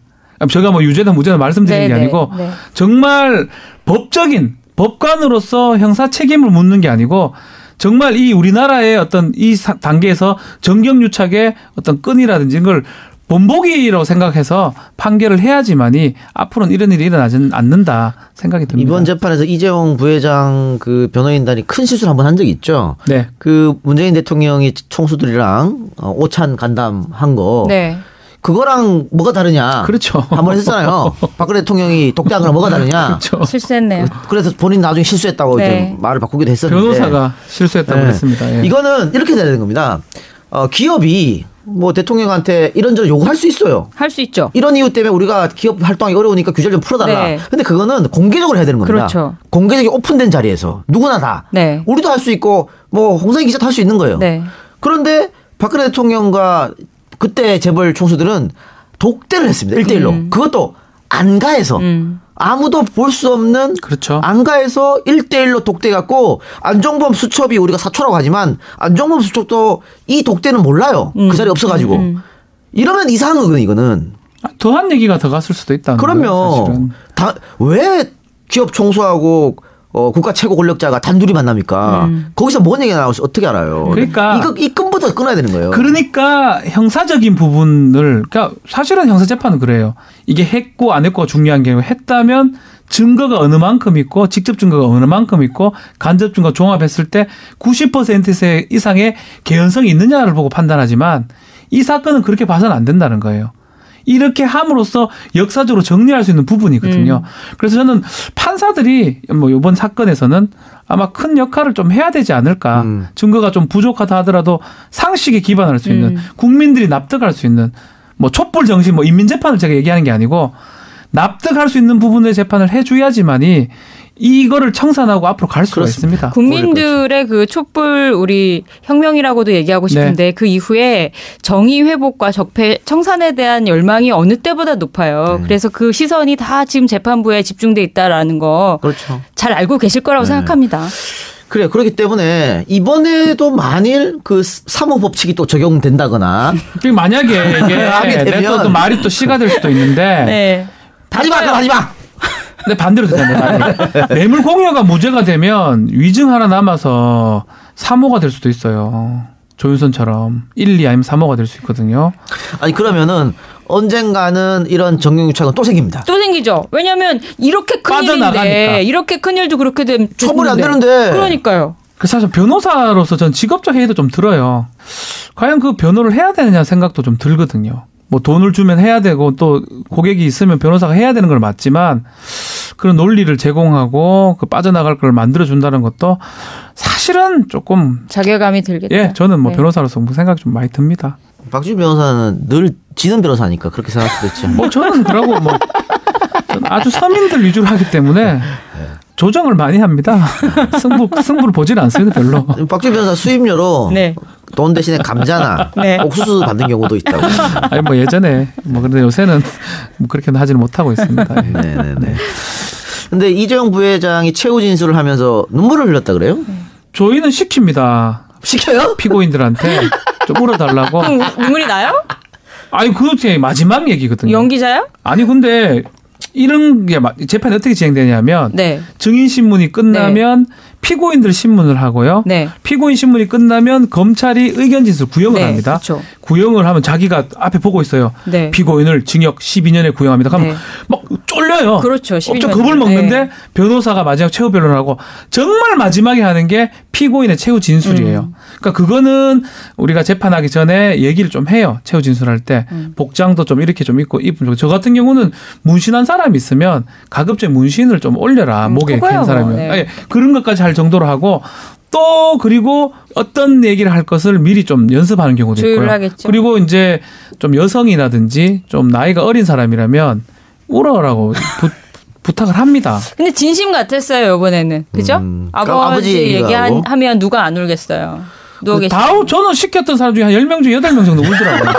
제가 뭐 유죄다 무죄다 말씀드리는 게 아니고 정말 법적인 법관으로서 형사 책임을 묻는 게 아니고 정말 이 우리나라의 어떤 이 단계에서 정경유착의 어떤 끈이라든지 이걸 본보기라고 생각해서 판결을 해야지만이 앞으로는 이런 일이 일어나지 않는다 생각이 듭니다.
이번 재판에서 이재용 부회장 그 변호인단이 큰 실수를 한번 한 적이 있죠.
네.
그 문재인 대통령이 총수들이랑 오찬 간담한 거.
네.
그거랑 뭐가 다르냐.
그렇죠.
한번 했잖아요. 박근혜 대통령이 독대한 거랑 뭐가 다르냐.
그렇죠.
실수했네요.
그래서 본인 나중에 실수했다고 이제 말을 바꾸기도 했었는데.
변호사가 실수했다고 그랬습니다. 예.
이거는 이렇게 돼야 되는 겁니다. 기업이 뭐 대통령한테 이런저런 요구할 수 있어요.
할 수 있죠.
이런 이유 때문에 우리가 기업 활동하기 어려우니까 규제를 좀 풀어달라.
네.
근데 그거는 공개적으로 해야 되는 겁니다.
그렇죠.
공개적인 오픈된 자리에서 누구나 다.
네.
우리도 할 수 있고 뭐 홍성희 기자도 할 수 있는 거예요.
네.
그런데 박근혜 대통령과 그때 재벌 총수들은 독대를 했습니다. 1대1로. 그것도 안가에서. 아무도 볼 수 없는
그렇죠.
안가에서 1대1로 독대해갖고 안종범 수첩이 우리가 사초라고 하지만 안종범 수첩도 이 독대는 몰라요. 그 자리에 없어가지고. 이러면 이상한 거거든요. 이거는.
더한 얘기가 더 갔을 수도 있다는 거예요.
그럼요. 왜 기업 총수하고 국가 최고 권력자가 단둘이 만납니까? 거기서 뭔 얘기가 나올지 어떻게 알아요?
그러니까
이 끈부터 끊어야 되는 거예요.
그러니까 형사적인 부분을 그러니까 사실은 형사 재판은 그래요. 이게 했고 안 했고가 중요한 게 아니고 했다면 증거가 어느 만큼 있고 직접 증거가 어느 만큼 있고 간접 증거 종합했을 때 90% 이상의 개연성이 있느냐를 보고 판단하지만 이 사건은 그렇게 봐서는 안 된다는 거예요. 이렇게 함으로써 역사적으로 정리할 수 있는 부분이거든요. 그래서 저는 판사들이 뭐 이번 사건에서는 아마 큰 역할을 좀 해야 되지 않을까. 증거가 좀 부족하다 하더라도 상식에 기반할 수 있는 국민들이 납득할 수 있는 뭐 촛불 정신 뭐 인민재판을 제가 얘기하는 게 아니고 납득할 수 있는 부분의 재판을 해줘야지만이 이거를 청산하고 앞으로 갈 수가 있습니다.
국민들의 그 촛불 우리 혁명이라고도 얘기하고 싶은데 그 이후에 정의 회복과 적폐 청산에 대한 열망이 어느 때보다 높아요. 그래서 그 시선이 다 지금 재판부에 집중돼 있다라는 거 잘 알고 계실 거라고 생각합니다.
그래요. 그렇기 때문에 이번에도 만일 그 사모법칙이 또 적용된다거나
만약에 이게 또 말이 또 씨가 될 수도 있는데
하지 마, 그럼 하지 마.
근데 반대로 되잖아요. 뇌물 공여가 무죄가 되면 위증 하나 남아서 3호가 될 수도 있어요. 조윤선처럼 1, 2 아니면 3호가 될 수 있거든요.
아니 그러면은 언젠가는 이런 정경유착은 또 생깁니다.
또 생기죠. 왜냐하면 이렇게 큰일인데 이렇게 큰일도 그렇게 되면
처벌이 안 되는데.
그러니까요.
사실 변호사로서 전 직업적 회의도 좀 들어요. 과연 그 변호를 해야 되느냐 생각도 좀 들거든요. 뭐 돈을 주면 해야 되고 또 고객이 있으면 변호사가 해야 되는 걸 맞지만 그런 논리를 제공하고 그 빠져나갈 걸 만들어준다는 것도 사실은 조금
자괴감이 들겠다.
예, 저는 뭐 변호사로서 뭐 생각이 좀 많이 듭니다.
박주희 변호사는 늘 지는 변호사니까 그렇게 생각할 수도 있죠.
뭐 저는 그러고 뭐 저는 아주 서민들 위주로 하기 때문에 조정을 많이 합니다. 승부를 보질 않습니다, 별로.
박주희 변호사 수임료로 돈 대신에 감자나 옥수수 받는 경우도 있다고.
아니 뭐 예전에 뭐 그런데 요새는 뭐 그렇게는 하지는 못하고 있습니다.
네네네. 근데 이재용 부회장이 최후 진술을 하면서 눈물을 흘렸다 그래요?
저희는 시킵니다.
시켜요?
피고인들한테 좀 울어달라고.
그럼 눈물이 나요?
아니 그게 마지막 얘기거든요.
연기자요?
아니 근데 이런 게 재판이 어떻게 진행되냐면 증인 신문이 끝나면 피고인들 신문을 하고요. 피고인 신문이 끝나면 검찰이 의견 진술 구형을 합니다. 그렇죠. 구형을 하면 자기가 앞에 보고 있어요. 피고인을 징역 12년에 구형합니다. 그러면 막 쫄려요.
그렇죠.
엄청 겁을 먹는데 변호사가 마지막 최후 변론을 하고 정말 마지막에 하는 게 피고인의 최후 진술이에요. 그러니까 그거는 우리가 재판하기 전에 얘기를 좀 해요. 최후 진술할 때 복장도 좀 이렇게 좀 입고 입으면 저 같은 경우는 문신한 사람이 있으면 가급적 문신을 좀 올려라. 목에 캔 사람이면. 아니, 그런 것까지 할 정도로 하고 또 그리고 어떤 얘기를 할 것을 미리 좀 연습하는 경우도 있고요.
조율하겠죠.
그리고 이제 좀 여성이라든지 좀 나이가 어린 사람이라면 울어라고 부탁을 합니다.
근데 진심 같았어요 이번에는. 그죠? 아버지 얘기하면 누가 안 울겠어요. 누워 계시고.
저는 시켰던 사람 중에 한 10명 중에 8명 정도 울더라고요.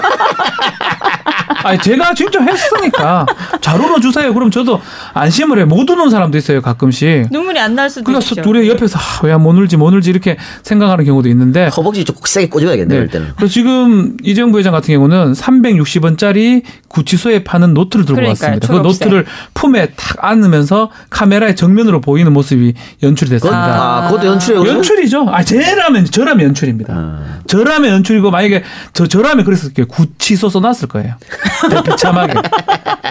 아니, 제가 직접 했으니까 잘 울어주세요. 그럼 저도 안심을 해. 못 우는 사람도 있어요, 가끔씩.
눈물이 안 날 수도 있죠.
그래서 우리 옆에서 왜 못 울지 이렇게 생각하는 경우도 있는데.
허벅지 좀 세게 꽂아야겠네요.
네.
때는.
그래서 지금 이재용 부회장 같은 경우는 360원짜리 구치소에 파는 노트를 들고 왔습니다. 그 노트를 품에 탁 안으면서 카메라의 정면으로 보이는 모습이 연출이 됐습니다.
그것도 연출이에요?
연출이죠. 저라면 연출입니다. 저라면 연출이고 만약에 저라면 그랬을게요. 구치소 써놨을 거예요. 비참하게.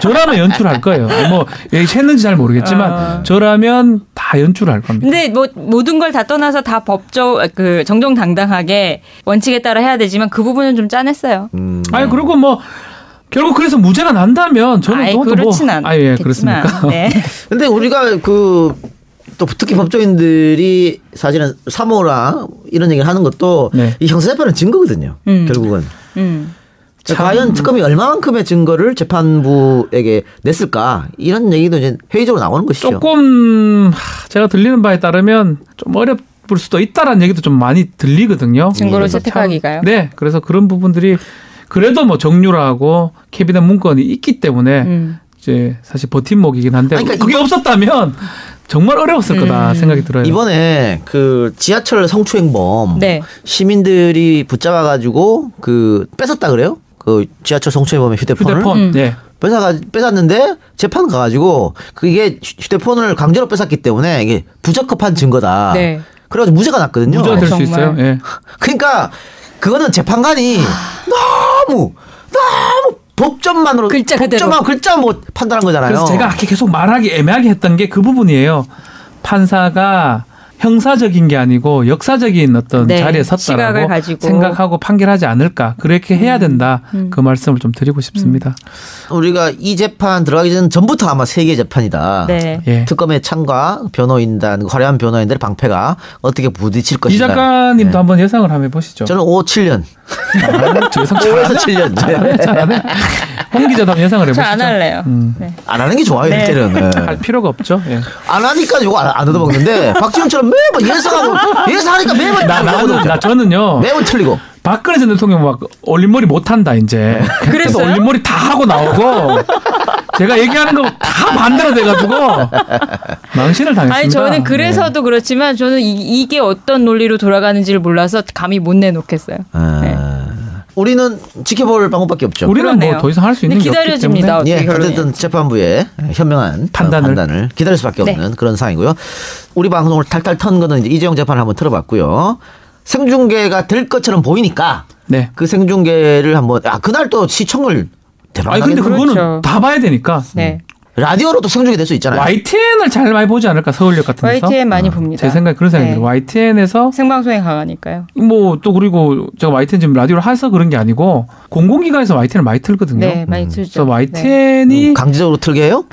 저라면 연출할 거예요. 뭐 했는지 잘 모르겠지만 저라면 다 연출할 겁니다.
근데 뭐 모든 걸 다 떠나서 다 정정당당하게 원칙에 따라 해야 되지만 그 부분은 좀 짠했어요.
아니 그리고 뭐 결국 그래서 무죄가 난다면 저는
그렇진 않겠지만.
예, 그렇습니까?
네.
근데 우리가 또 특히 법조인들이 사실은 사모라 이런 얘기를 하는 것도
네.
이 형사재판은 증거거든요. 결국은. 과연 특검이 얼마만큼의 증거를 재판부에게 냈을까 이런 얘기도 이제 회의적으로 나오는 것이죠.
조금 제가 들리는 바에 따르면 좀 어렵을 수도 있다라는 얘기도 좀 많이 들리거든요.
증거를 채택하기가요?
네, 그래서 그런 부분들이 그래도 뭐 정유라하고 캐비넷 문건이 있기 때문에 이제 사실 버팀목이긴 한데 그러니까 그게 없었다면 정말 어려웠을 거다 생각이 들어요.
이번에 그 지하철 성추행범
네.
시민들이 붙잡아가지고 뺏었다 그래요? 그 지하철 성추행범의 휴대폰.
네.
뺏었는데 재판 가가지고 그게 휴대폰을 강제로 뺏었기 때문에 이게 부적합한 증거다.
네.
그래가지고 무죄가 났거든요.
무죄가 될 수 있어요. 예.
그러니까 그거는 재판관이 너무 법전만으로 글자 뭐 판단한 거잖아요.
그래서 제가 계속 말하기 애매하게 했던 게 그 부분이에요. 판사가 형사적인 게 아니고 역사적인 어떤 자리에 섰다라고 생각하고 판결하지 않을까. 그렇게 해야 된다. 그 말씀을 좀 드리고 싶습니다.
우리가 이 재판 들어가기 전부터 아마 세계 재판이다.
네.
예.
특검의 창과 변호인단, 화려한 변호인들의 방패가 어떻게 부딪힐 것인가.
이 작가님도 한번 예상을 한번 해보시죠.
저는 5, 7년.
저 예상 5에서
7년.
잘하네. 홍 기자도 한번 예상을 해보시죠.
저 안 할래요. 네.
안 하는 게 좋아요.
네.
이때는. 네.
할 필요가 없죠. 예.
안 하니까 이거 안 얻어먹는데 박지원처럼 매번 예상하니까 매번
저는요.
매번 틀리고.
박근혜 전 대통령 막 올림머리 못한다 이제. 그래서 올림머리 다 하고 나오고 제가 얘기하는 거 다 반대로 돼가지고 망신을 당했습니다.
아니 저는 그래서도 그렇지만 저는 이게 어떤 논리로 돌아가는지를 몰라서 감히 못 내놓겠어요. 네.
우리는 지켜볼 방법밖에 없죠.
우리는 뭐 더 이상 할 수 있는 게 없기 때문에.
예, 어쨌든 재판부의 현명한 판단을 기다릴 수밖에 없는 그런 상황이고요. 우리 방송을 탈탈 턴 거는 이제 이재용 재판을 한번 틀어봤고요. 생중계가 될 것처럼 보이니까 그 생중계를 한번 그날 또 시청률 대박.
아니 근데 그거는 다 봐야 되니까.
네.
라디오로도 생중계 될 수 있잖아요.
YTN을 잘 많이 보지 않을까 서울역 같은 데서.
YTN 많이 봅니다.
제 생각에 그런 생각이 들어요. YTN에서
생방송에 강하니까요.
뭐 또 그리고 제가 YTN 지금 라디오를 해서 그런 게 아니고 공공기관에서 YTN을 많이 틀거든요.
네, 많이 틀죠.
그래서 YTN이
강제적으로 틀게 해요?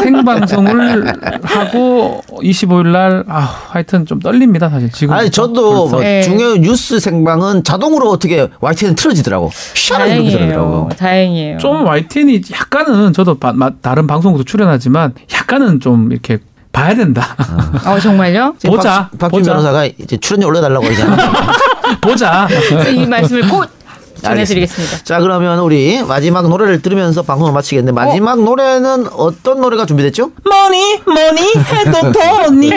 생방송을 하고 25일 날 하여튼 좀 떨립니다 사실 지금.
아니 저도 뭐 중요 뉴스 생방은 자동으로 어떻게 YTN 틀어지더라고.
다행이에요. 다행이에요.
좀 YTN이 약간은 저도 다른 방송국도 출연하지만 약간은 좀 이렇게 봐야 된다.
정말요?
보자.
박준 변호사가 이제 출연료 올려달라고 하잖아요.
보자.
이 말씀을 곧 전해드리겠습니다.
자 그러면 우리 마지막 노래를 들으면서 방송을 마치겠는데 마지막 노래는 어떤 노래가 준비됐죠?
머니 해도 돈이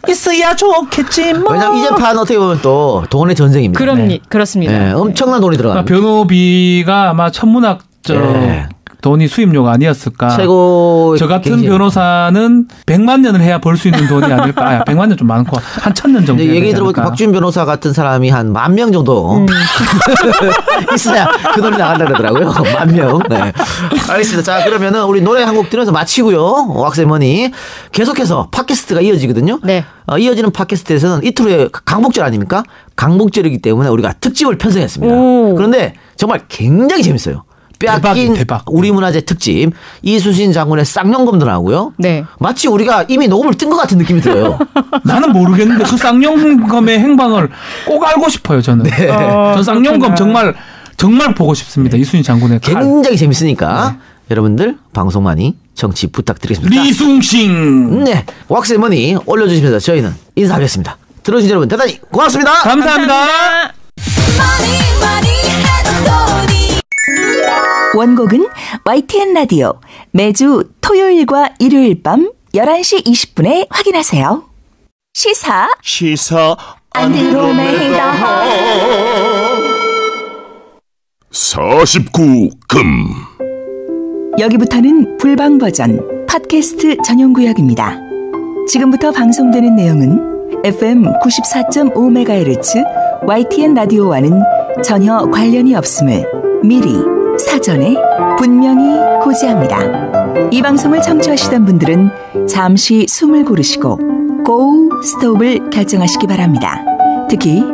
있어야 좋겠지 뭐.
왜냐면 이 재판 어떻게 보면 또 돈의 전쟁입니다.
그렇습니다.
네, 엄청난 돈이 들어갑니다.
변호비가 아마 천문학적 돈이 수입료가 아니었을까.
최고.
저 같은 변호사는 100만 년을 해야 벌 수 있는 돈이 아닐까. 100만 년 좀 많고 한 1000년 정도.
얘기 들어보니까 박준 변호사 같은 사람이 한 10,000명 정도 있어야 그 돈이 나간다 그러더라고요. 10,000명. 네. 알겠습니다. 자 그러면은 우리 노래 한 곡 들으면서 마치고요. 왁세머니 계속해서 팟캐스트가 이어지거든요.
네.
이어지는 팟캐스트에서는 이틀 후에 강복절 아닙니까? 강복절이기 때문에 우리가 특집을 편성했습니다. 그런데 정말 굉장히 재밌어요. 빼앗긴
대박.
우리 문화재 특집 이수신 장군의 쌍용검도 나오고요.
네.
마치 우리가 이미 녹음을 뜬 것 같은 느낌이 들어요.
나는 모르겠는데 그 쌍용검의 행방을 꼭 알고 싶어요. 저는.
네.
전 쌍용검 정말 보고 싶습니다. 이수신 장군의
굉장히 재밌으니까 여러분들 방송 많이 정치 부탁드리겠습니다.
리숭싱.
네, 왁스머니 올려주시면서 저희는 인사하겠습니다. 들어주신 여러분 대단히 고맙습니다.
감사합니다.
원곡은 YTN 라디오 매주 토요일과 일요일 밤 11시 20분에 확인하세요. 시사 안드로메다
49금.
여기부터는 불방 버전 팟캐스트 전용 구역입니다. 지금부터 방송되는 내용은 FM 94.5MHz YTN 라디오와는 전혀 관련이 없음을 미리 사전에 분명히 고지합니다. 이 방송을 청취하시던 분들은 잠시 숨을 고르시고 고 스톱을 결정하시기 바랍니다. 특히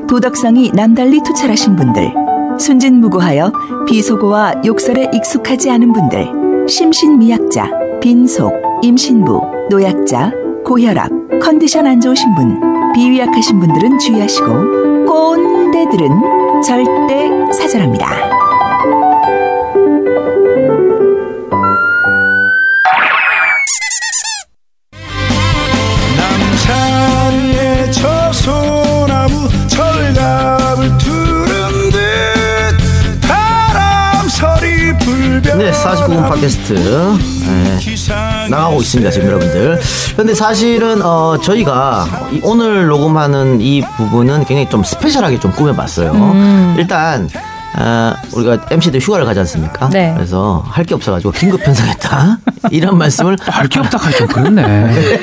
도덕성이 남달리 투철하신 분들, 순진무구하여 비속어와 욕설에 익숙하지 않은 분들, 심신미약자, 빈속, 임신부, 노약자, 고혈압, 컨디션 안 좋으신 분, 비위약하신 분들은 주의하시고 꼰대들은 절대 사절합니다.
남산의 저 소나무 철갑을 두른 듯 바람소리 불변.
네, 49분 팟캐스트 나가고 있습니다, 지금 여러분들. 근데 사실은 저희가 오늘 녹음하는 이 부분은 굉장히 좀 스페셜하게 좀 꾸며봤어요. 일단 우리가 MC들 휴가를 가지 않습니까?
네.
그래서 할 게 없어가지고 긴급 편성했다 이런 말씀을
할 게 없다 하기 좀 그렇네.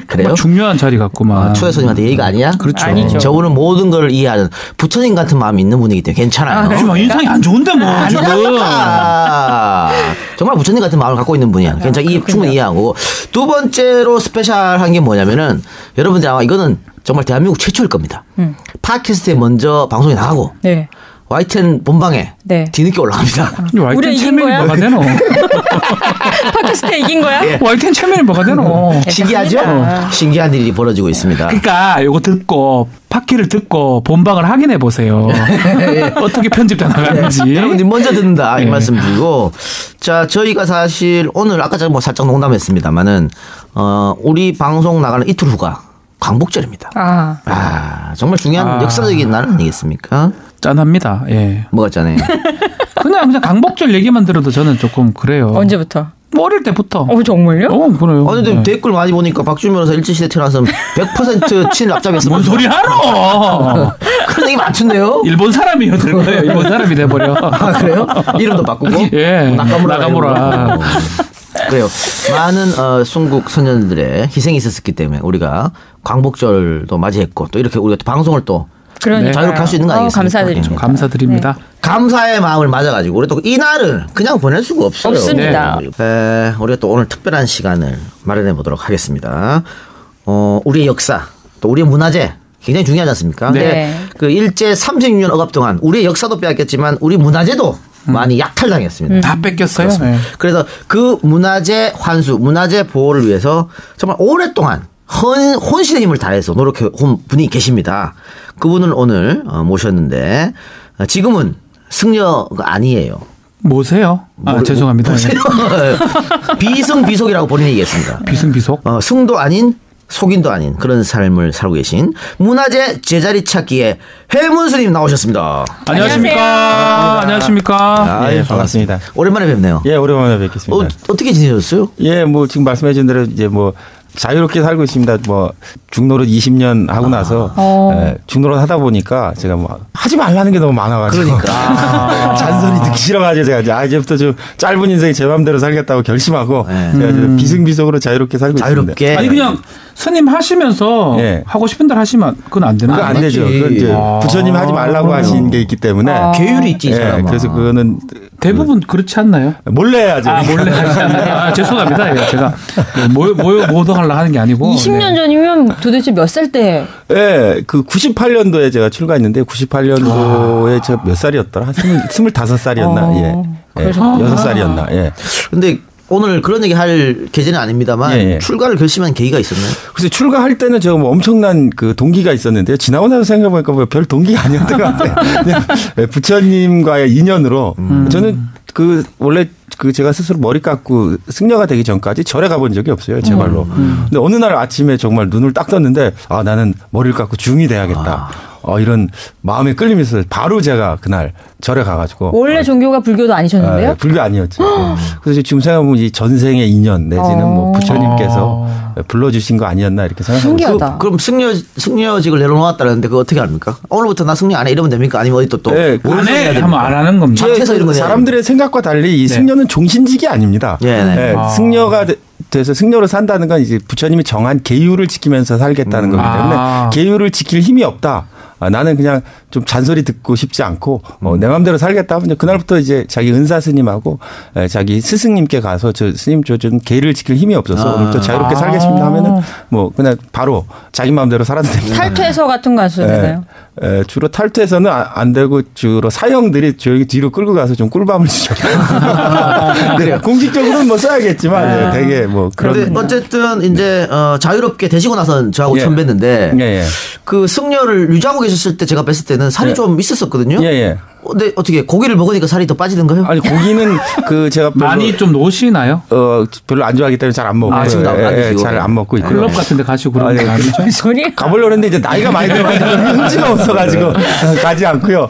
그래요?
중요한 자리 같구만.
초대 손님한테 얘기가 아니야?
그렇죠.
아니죠.
저분은 모든 걸 이해하는 부처님 같은 마음이 있는 분이기 때문에 괜찮아요.
요즘 인상이 안 좋은데 뭐 지금.
정말 부처님 같은 마음을 갖고 있는 분이야. 괜찮아. 충분히 이해하고. 두 번째로 스페셜한 게 뭐냐면은 여러분들 아마 이거는 정말 대한민국 최초일 겁니다. 팟캐스트에 먼저 방송이 나가고
네.
YTN 본방에
네.
뒤늦게 올라갑니다.
우리 이긴
체면이
거야?
뭐가 되노?
팟캐스트에 이긴 거야?
예.
YTN 체면이 뭐가 되노?
신기하죠? 신기한 일이 벌어지고 있습니다.
그러니까 요거 듣고 팟캐를 듣고 본방을 확인해 보세요. 어떻게 편집돼 나가는지.
여러분들 먼저 듣는다 이
네.
말씀 드리고, 자, 저희가 사실 오늘 아까 제가 뭐 살짝 농담했습니다만은 우리 방송 나가는 이틀 후가 광복절입니다. 정말 중요한 역사적인 날 아니겠습니까?
짠합니다. 예.
뭐가 짠해요?
그냥 광복절 얘기만 들어도 저는 조금 그래요.
언제부터?
뭐 어릴 때부터.
정말요?
그래요.
아니, 근데
네.
댓글 많이 보니까 박준 변호사 일제시대 태어나서 100% 친일 앞잡이였어.
뭔 소리 하노?
그런 얘기 많던데요?
일본 사람이요, 될 거예요. 일본 사람이 돼버려.
그래요? 이름도 바꾸고?
예.
나가무라. 그래요. 많은 순국 선녀들의 희생이 있었기 때문에 우리가 광복절도 맞이했고 또 이렇게 우리가 또 방송을 또
그러니까
자유롭게 할 수 있는 거 아니겠습니까?
감사드립니다.
감사드립니다.
감사의 마음을 맞아가지고 우리 또 이 날을 그냥 보낼 수가 없어요.
없습니다.
네. 우리가 또 오늘 특별한 시간을 마련해 보도록 하겠습니다. 우리의 역사 또 우리의 문화재 굉장히 중요하지 않습니까?
네.
근데 그 일제 36년 억압 동안 우리의 역사도 빼앗겼지만 우리 문화재도 많이 약탈당했습니다.
다 뺏겼어요.
그렇습니다.
네.
그래서 그 문화재 환수, 문화재 보호를 위해서 정말 오랫동안 혼신의 힘을 다해서 노력해 온 분이 계십니다. 그분을 오늘 모셨는데 지금은 승려가 아니에요.
뭐세요? 죄송합니다.
비승비속이라고 본인이 얘기했습니다.
비승비속?
승도 아닌 속인도 아닌 그런 삶을 살고 계신 문화재 제자리 찾기에 해문스님 나오셨습니다.
안녕하십니까. 안녕하십니까.
아유,
예, 반갑습니다.
오랜만에 뵙네요.
예, 오랜만에 뵙겠습니다.
어떻게 지내셨어요?
예, 뭐 지금 말씀해준 대로 이제 뭐 자유롭게 살고 있습니다. 뭐 중노릇 20년 하고 나서 중노릇 하다 보니까 제가 뭐 하지 말라는 게 너무 많아가지고
그러니까
잔소리 듣기 싫어가지고 제가 이제부터 좀 짧은 인생 제 마음대로 살겠다고 결심하고 제가 비승비속으로 자유롭게 살고
자유롭게.
있습니다.
아니 그냥 스님 하시면서
예.
하고 싶은 대로 하시면 그건 안 되는
그건 안
거예요?
되죠. 그건 이제 부처님 하지 말라고 하신 게 있기 때문에
계율이 있지 이
예,
사람아.
그래서 그거는
대부분 그렇지 않나요?
몰래 해야죠.
몰래 하지 않나요? 죄송합니다. 예, 제가 모독하려고 하는 게 아니고.
20년 전이면 도대체 몇 살 때?
예, 그 98년도에 제가 출가했는데 98년도에 제가 몇 살이었더라? 한 25살이었나? 예. 예. 6살이었나? 예.
근데 오늘 그런 얘기 할 계제는 아닙니다만 출가를 결심한 계기가 있었나요?
그래서 출가할 때는 제가 뭐 엄청난 그 동기가 있었는데요. 지나고 나서 생각해보니까 뭐 별 동기가 아니었던 것 같아요. 그냥 부처님과의 인연으로 저는 그 원래 그 제가 스스로 머리 깎고 승려가 되기 전까지 절에 가본 적이 없어요. 제 발로. 근데 어느 날 아침에 정말 눈을 딱 떴는데 아 나는 머리를 깎고 중이 돼야겠다. 이런 마음의 끌림이 있어서 바로 제가 그날 절에 가가지고.
원래 종교가 불교도 아니셨는데요?
불교 아니었죠. 그래서 지금 생각해보면 이 전생의 인연 내지는 뭐 부처님께서 불러주신 거 아니었나 이렇게 생각합니다.
그럼 승려직을 내려놓았다는데 그거 어떻게 합니까? 오늘부터 나 승려 안 해 이러면 됩니까? 아니면 어디 또
안 해 하면 안 하는 겁니다.
이런 거
사람들의 생각과 달리 이 승려는 종신직이 아닙니다. 승려가 돼서 승려로 산다는 건 이제 부처님이 정한 계율을 지키면서 살겠다는 거기 때문에 계율을 지킬 힘이 없다. 나는 그냥 좀 잔소리 듣고 싶지 않고 내 마음대로 살겠다 하면 그날부터 이제 자기 은사 스님하고 자기 스승님께 가서 저 스님 저 좀 계율을 지킬 힘이 없어서 오늘부터 자유롭게 살겠습니다 하면은 뭐 그냥 바로 자기 마음대로 살아도 됩니다.
탈퇴서 같은 거 안 써도 되나요?
주로 탈퇴서는 안 되고 주로 사형들이 저희 뒤로 끌고 가서 좀 꿀밤을 주죠. 네, 공식적으로는 뭐 써야겠지만 되게 뭐 그런.
어쨌든 이제 자유롭게 되시고 나선 저하고 처음 뵀는데 그 승려를 유지하고 계셨을 때 제가 뵀을 때는 살이 좀 있었었거든요. 근데 어떻게 고기를 먹으니까 살이 더 빠지던가요?
아니 고기는 그 제가
많이 좀 노시나요?
별로 안 좋아하기 때문에 잘 안 먹고 잘 안 먹고 있고
클럽 같은데 가시고 그런 거 아니죠?
가보려고 했는데 이제 나이가 많이 들어가지고 흥지가 없어가지고 가지 않고요.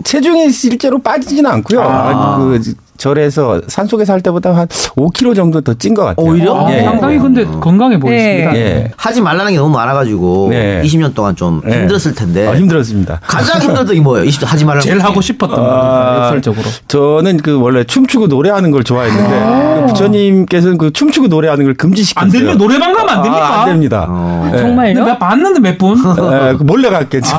체중이 실제로 빠지지는 않고요. 그 절에서 산속에 살 때보다 한 5kg 정도 더 찐 것 같아요.
오히려?
상당히 근데 건강해 보이십니다.
하지 말라는 게 너무 많아가지고 20년 동안 좀 힘들었을 텐데.
힘들었습니다.
가장 힘들었던 게 뭐예요? 20년 하지 말라는
제일 하고 싶었던 거예요. 역설적으로.
저는 그 원래 춤추고 노래하는 걸 좋아했는데 그 부처님께서는 그 춤추고 노래하는 걸 금지시켰어요.
안 됩니다. 노래방 가면 안 됩니까?
안 됩니다.
정말요?
나 봤는데 몇 분?
몰래 갔겠죠.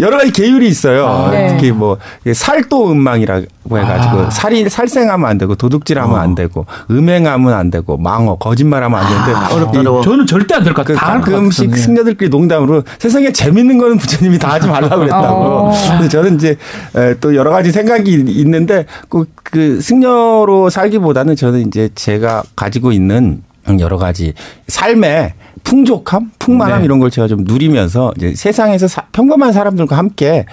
여러 가지 계율이 있어요. 특히 뭐 살도 음망이라고 해가지고 살생하면 안 되고 도둑질하면 안 되고 음행하면 안 되고 망어 거짓말하면 안 되는데
어렵더라고.
저는 절대 안 될 것 같아요.
가끔씩 승려들끼리 농담으로 세상에 재밌는 거는 부처님이 다 하지 말라고 그랬다고. 근데 저는 이제 또 여러 가지 생각이 있는데 그 승려로 살기보다는 저는 이제 제가 가지고 있는 여러 가지 삶의 풍족함, 풍만함 이런 걸 제가 좀 누리면서 이제 세상에서 평범한 사람들과 함께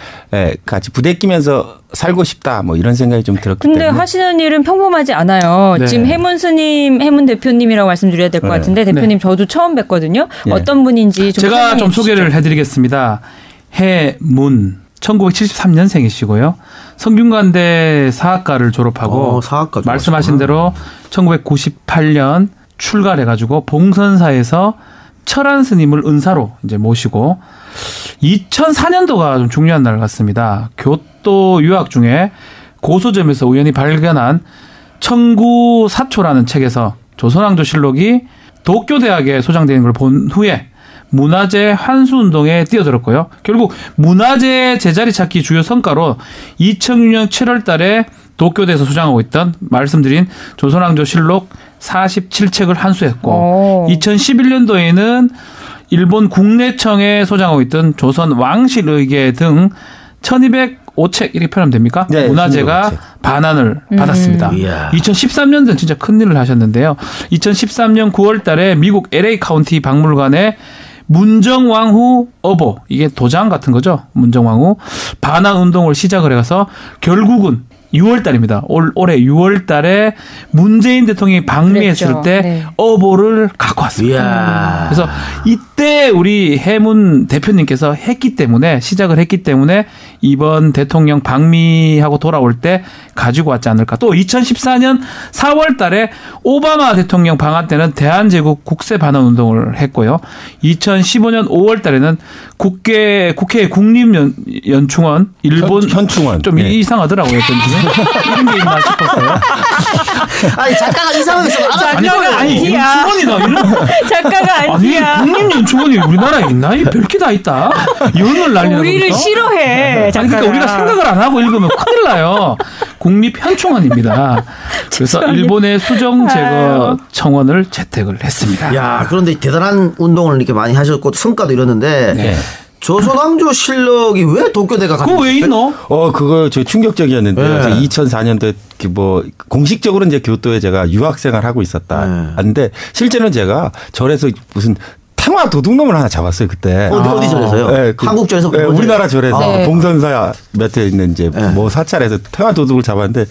같이 부대끼면서 살고 싶다 뭐 이런 생각이 좀 들었기 때문에.
근데 하시는 일은 평범하지 않아요. 지금 해문 스님, 해문 대표님이라고 말씀드려야 될 것 같은데 대표님 저도 처음 뵀거든요. 어떤 분인지 좀
제가 좀 소개를 해드리겠습니다. 해문 1973년생이시고요. 성균관대 사학과를 졸업하고 말씀하신 대로 1998년 출가를 해가지고 봉선사에서 철안 스님을 은사로 이제 모시고 2004년도가 좀 중요한 날 같습니다. 교토 유학 중에 고서점에서 우연히 발견한 청구사초라는 책에서 조선왕조실록이 도쿄대학에 소장되는 걸 본 후에 문화재 환수운동에 뛰어들었고요. 결국 문화재 제자리 찾기 주요 성과로 2006년 7월 달에 도쿄대에서 소장하고 있던 말씀드린 조선왕조실록 47책을 환수했고 2011년도에는 일본 국내청에 소장하고 있던 조선 왕실의궤 등 1205책 이렇게 표현하면 됩니까? 문화재가 반환을 받았습니다. 2013년도는 진짜 큰일을 하셨는데요. 2013년 9월 달에 미국 LA 카운티 박물관에 문정왕후 어보, 이게 도장 같은 거죠. 문정왕후 반환 운동을 시작을 해서 결국은 6월 달입니다. 올해 6월 달에 문재인 대통령이 방미했을 때 어보를 갖고 왔습니다. 그래서 이때 우리 해문 대표님께서 했기 때문에 시작을 했기 때문에 이번 대통령 방미하고 돌아올 때 가지고 왔지 않을까. 또 2014년 4월 달에 오바마 대통령 방한 때는 대한제국 국세 반환 운동을 했고요. 2015년 5월 달에는 국회 국립연충원 일본
현충원
좀 이상하더라고요. 이런 게 있나 싶었어요.
아니 작가가 이상했어.
작가가 아니야. 작가가 아니야.
아니 국립연충원이 우리나라에 있나? 별게 다 있다. 연을 날리는
우리를 싫어해.
그러니까 우리가 생각을 안 하고 읽으면 큰일 나요. 국립현충원입니다. 그래서 일본의 수정 제거 청원을 채택을 했습니다.
야, 그런데 대단한 운동을 이렇게 많이 하셨고 성과도 이뤘는데 조선왕조실록이 왜 도쿄대가
그거 왜 있노?
그거 저 충격적이었는데요. 네. 2004년도에 뭐 공식적으로 이제 교토에 제가 유학생활 하고 있었다. 근데 실제는 제가 절에서 무슨 태화 도둑놈을 하나 잡았어요 그때.
어디 절에서요?
네,
한국 절에서?
네, 우리나라 절에서 봉선사 몇 회 있는 이제 뭐 사찰에서 태화 도둑을 잡았는데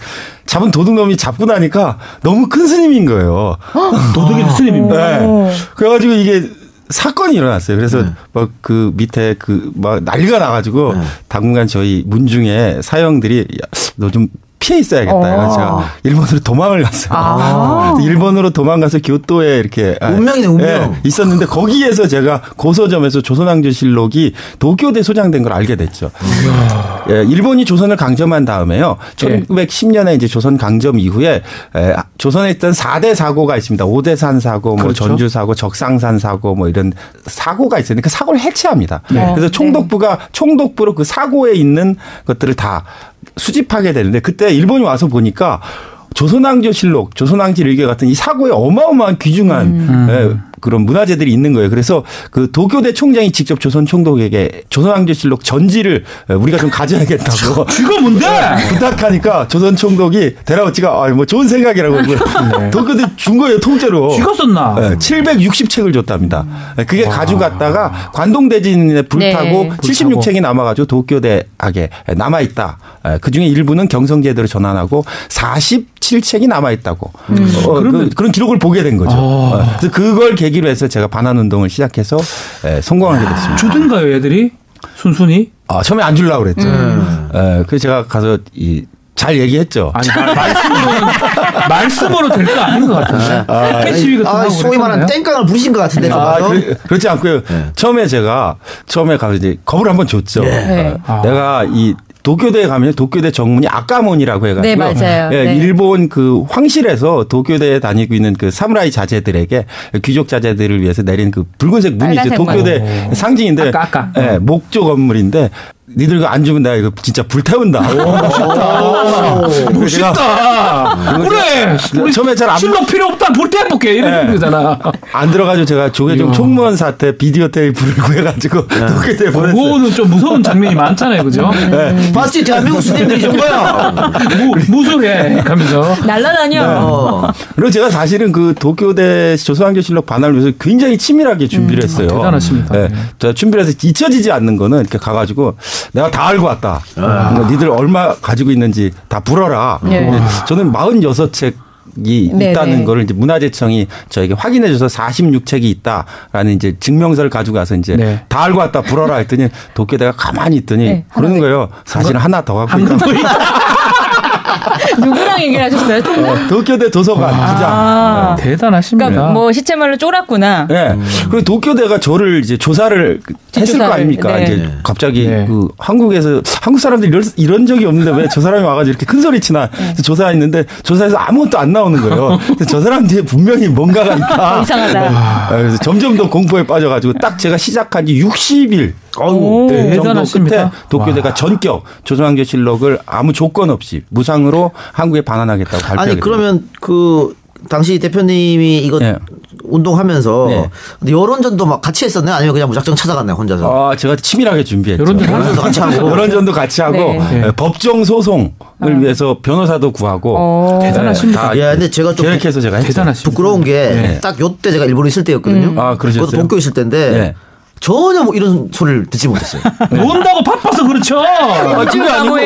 잡은 도둑놈이 잡고 나니까 너무 큰 스님인 거예요.
도둑이 스님입니다.
네. 그래가지고 이게 사건이 일어났어요. 그래서 막 그 밑에 막 난리가 나가지고 당분간 저희 문중에 사형들이 너 좀 피해 있어야겠다. 그래서 제가 일본으로 도망을 갔어요. 일본으로 도망가서 교토에 이렇게
운명이네 운명.
예, 있었는데 거기에서 제가 고서점에서 조선왕조실록이 도쿄대 소장된 걸 알게 됐죠. 예, 일본이 조선을 강점한 다음에요. 1910년에 이제 조선 강점 이후에 조선에 있던 4대 사고가 있습니다. 오대산 사고, 뭐
그렇죠.
전주 사고, 적상산 사고, 뭐 이런 사고가 있으니까 그 사고를 해체합니다. 그래서 총독부로 그 사고에 있는 것들을 다 수집하게 되는데 그때 일본이 와서 보니까 조선왕조실록, 조선왕실일기 같은 이 사고에 어마어마한 귀중한 그런 문화재들이 있는 거예요. 그래서 그 도쿄대 총장이 직접 조선 총독에게 조선왕조실록 전지를 우리가 좀 가져야겠다고.
쥐가 뭔데?
부탁하니까 조선 총독이 데라우치가 뭐 좋은 생각이라고 도쿄대 준 거예요 통째로.
쥐가 썼나?
760책을 줬답니다. 그게 가져갔다가 관동대진에 불타고 76책이 남아가지고 도쿄대학에 남아있다. 그중에 일부는 경성제대로 전환하고 47책이 남아있다고. 그런 기록을 보게 된 거죠. 그래서 그걸 계기로 해서 제가 반환운동을 시작해서 성공하게 됐습니다.
주든가요 애들이? 순순히?
처음에 안 주려고 그랬죠. 그래서 제가 가서 잘 얘기했죠.
아니 말씀으로 될 거 아닌 것 같은데. 캐치위 같은 거
소위 말하는 땡깡을 부리신 것 같은데.
그렇지 않고요. 처음에 가서 이제 겁을 한번 줬죠. 내가 도쿄대에 가면 도쿄대 정문이 아까몬이라고 해가지고.
네, 맞아요. 네.
일본 그 황실에서 도쿄대에 다니고 있는 그 사무라이 자제들에게 귀족 자제들을 위해서 내린 그 붉은색 문이 이제 도쿄대 상징인데. 목조 건물인데. 니들 그거 안 주면 내가 이거 진짜 불태운다.
멋있다. 그래. 우리 처음에 잘 안 실력 필요 없다. 불태워볼게. 이런 거잖아.
안 들어가지고 제가 조계종 총무원 사태 비디오 테이프를 구해가지고 도쿄대에 보냈어요.
그거는 좀 무서운 장면이 많잖아요. 그죠?
봤지? 대한민국 스님들이 준 거야.
무술해. 가면서.
날라다녀.
그리고 제가 사실은 그 도쿄대 조선왕조실록 반환을 위해서 굉장히 치밀하게 준비를 했어요.
대단하십니다.
제가 준비를 해서 잊혀지지 않는 거는 이렇게 가가지고 내가 다 알고 왔다. 그러니까 니들 얼마 가지고 있는지 다 불어라. 저는 46책이 있다는 거를 이제 문화재청이 저에게 확인해줘서 46책이 있다라는 이제 증명서를 가지고 가서 이제 다 알고 왔다 불어라 했더니 도쿄대가 가만히 있더니 그러는 거예요. 사실은 하나 더 갖고 있다.
누구랑 얘기를 하셨어요?
도쿄대 도서관 부장.
대단하십니다.
그러니까 뭐 시체말로 쫄았구나.
네. 그리고 도쿄대가 저를 이제 조사를 했을 거 아닙니까? 이제 갑자기 그 한국에서 한국 사람들이 이런 적이 없는데 왜 저 사람이 와가지고 이렇게 큰 소리 치나 조사했는데 조사해서 아무것도 안 나오는 거예요. 저 사람 뒤에 분명히 뭔가가 있다.
이상하다.
그래서 점점 더 공포에 빠져가지고 딱 제가 시작한 지 60일. 정도 끝에 도쿄대가 전격 조선왕조실록을 아무 조건 없이 무상으로 한국에 반환하겠다고 발표하게
아니 그러면 그 당시 대표님이 이거 운동하면서 여론전도 막 같이 했었나요? 아니면 그냥 무작정 찾아갔나요 혼자서?
제가 치밀하게 준비했죠.
여론전도
같이 하고
여론전도 같이 하고 법정 소송을 위해서 변호사도 구하고
대단하십니다.
야, 근데 제가 좀
계획해서 제가
대단하십니다.
부끄러운 게 딱 요때 제가 일본에 있을 때였거든요.
그러셨어요?
그것도 도쿄에 있을 때인데. 전혀 뭐 이런 소리를 듣지 못했어요.
논다고 바빠서 그렇죠.
그게 아니고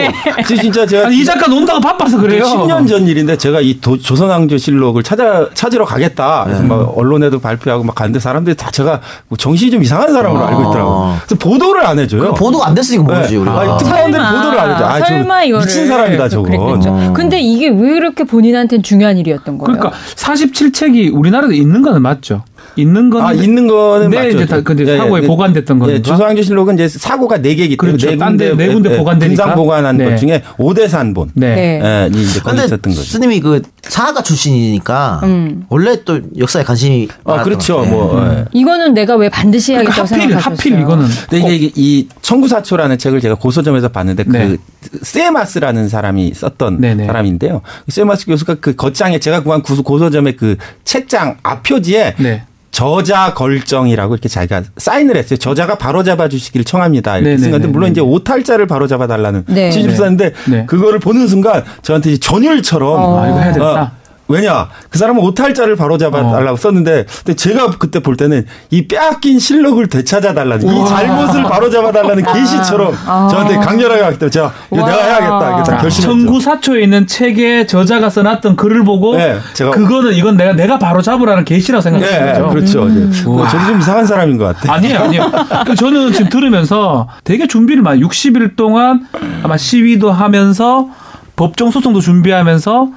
진짜 제가
이 작가 논다고 바빠서 그래요.
10년 전 일인데 제가 이 조선왕조실록을 찾으러 가겠다. 그래서 막 언론에도 발표하고 막 갔는데 사람들이 다 제가 정신이 좀 이상한 사람으로 알고 있더라고요. 그래서 보도를 안 해줘요.
보도가 안 됐으니까 모르지 우리가.
특파원들이 보도를 안 해줘.
설마 이거를
미친 사람이다 저거.
근데 이게 왜 이렇게 본인한테는 중요한 일이었던 거예요?
그러니까 47책이 우리나라도 있는 거는 맞죠. 있는 거는
있는 거는 맞죠.
이제 다 근데 사고에 보관됐던 거니까.
조선왕조실록은 이제 사고가 4개이기 때문에
네 군데 보관되니까.
분산 보관한 것 중에 오대산본. 이제 거기 있었던 거죠.
스님이 그 사학가 출신이니까 원래 또 역사에 관심이
그렇죠.
이거는 내가 왜 반드시 해야겠다고 생각하셨어요?
하필 이거는.
근데 이게 이 청구사초라는 책을 제가 고서점에서 봤는데 그 세마스라는 사람이 썼던
네네.
사람인데요. 세마스 교수가 그 겉장에 제가 구한 고서점의 그 책장 앞표지에 네. 저자 걸정이라고 이렇게 자기가 사인을 했어요. 저자가 바로잡아 주시기를 청합니다. 이렇게 쓴 건데 물론 이제 오탈자를 바로잡아 달라는
네.
취지로 썼는데 네. 그거를 보는 순간 저한테 이제 전율처럼
이거 해야 되겠다.
왜냐 그 사람은 오탈자를 바로잡아 달라고 썼는데 근데 제가 그때 볼 때는 이 빼앗긴 실력을 되찾아 달라는 이 잘못을 바로잡아 달라는 계시처럼 저한테 강렬하게 하기 때문에 제가 이거 내가 해야겠다 이렇게 결심했죠.
청구사초에 있는 책에 저자가 써놨던 글을 보고
네, 제가
이건 내가 바로잡으라라는 계시라고 생각했죠.
네, 그렇죠. 저도 좀 이상한 사람인 것 같아요.
아니에요. 저는 지금 들으면서 되게 준비를 많이 60일 동안 아마 시위도 하면서 법정 소송도 준비하면서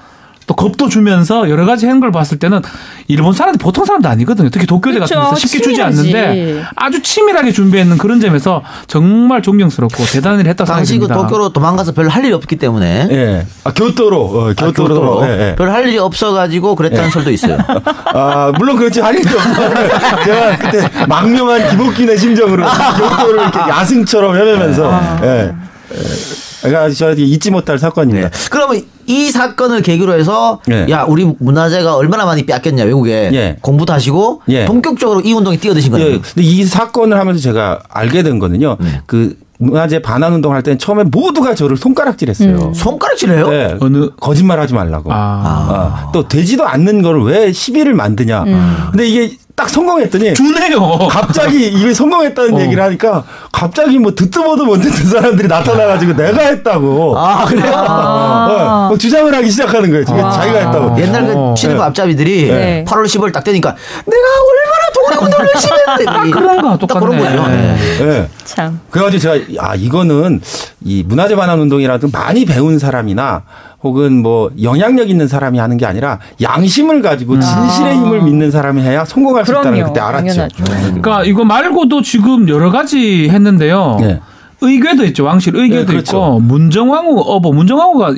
또 겁도 주면서 여러 가지 한 걸 봤을 때는 일본 사람들 보통 사람도 아니거든요. 특히 도쿄대 같은 데서 쉽게 주지 않는데 아주 치밀하게 준비했는 그런 점에서 정말 존경스럽고 대단한 일을 했다고 생각합니다.
당시 도쿄로 도망가서 별 할 일이 없기 때문에.
네. 교토로.
네. 별 할 일이 없어가지고 그랬다는 설도 있어요.
물론 그렇지 할 일이 없어요. 제가 그때 망명한 기복균의 심정으로 교토를 이렇게 야승처럼 헤매면서. 그러니까 저 잊지 못할 사건입니다.
네. 그러면 이 사건을 계기로 해서
네.
야 우리 문화재가 얼마나 많이 뺏겼냐 외국에 공부도 하시고 본격적으로 이 운동에 뛰어드신 거예요.
근데 이 사건을 하면서 제가 알게 된 거는요. 그 문화재 반환 운동을 할 때는 처음에 모두가 저를 손가락질했어요.
손가락질해요?
네. 거짓말하지 말라고. 또 되지도 않는 걸 왜 시비를 만드냐. 근데 이게 딱 성공했더니
주네요.
갑자기 이게 성공했다는 얘기를 하니까 갑자기 뭐 듣도 보도 못했던 사람들이 나타나가지고 내가 했다고.
그래요?
주장을 하기 시작하는 거예요. 자기가 했다고.
옛날 그 친구 앞잡이들이 8월 10월 딱 되니까 내가 얼마나 동네 운동을 열심히 했는데
그런가 똑같네.
그런 거죠.
네.
참.
그래가지고 제가 이거는 이 문화재 반환 운동이라도 많이 배운 사람이나 혹은 뭐 영향력 있는 사람이 하는 게 아니라 양심을 가지고 진실의 힘을 믿는 사람이 해야 성공할 수 있다는 걸 그때 알았죠.
당연하죠.
그러니까 이거 말고도 지금 여러 가지 했는데요. 의궤도 있죠. 왕실 의궤도
그렇죠.
있고 문정왕후 어버 문정왕후가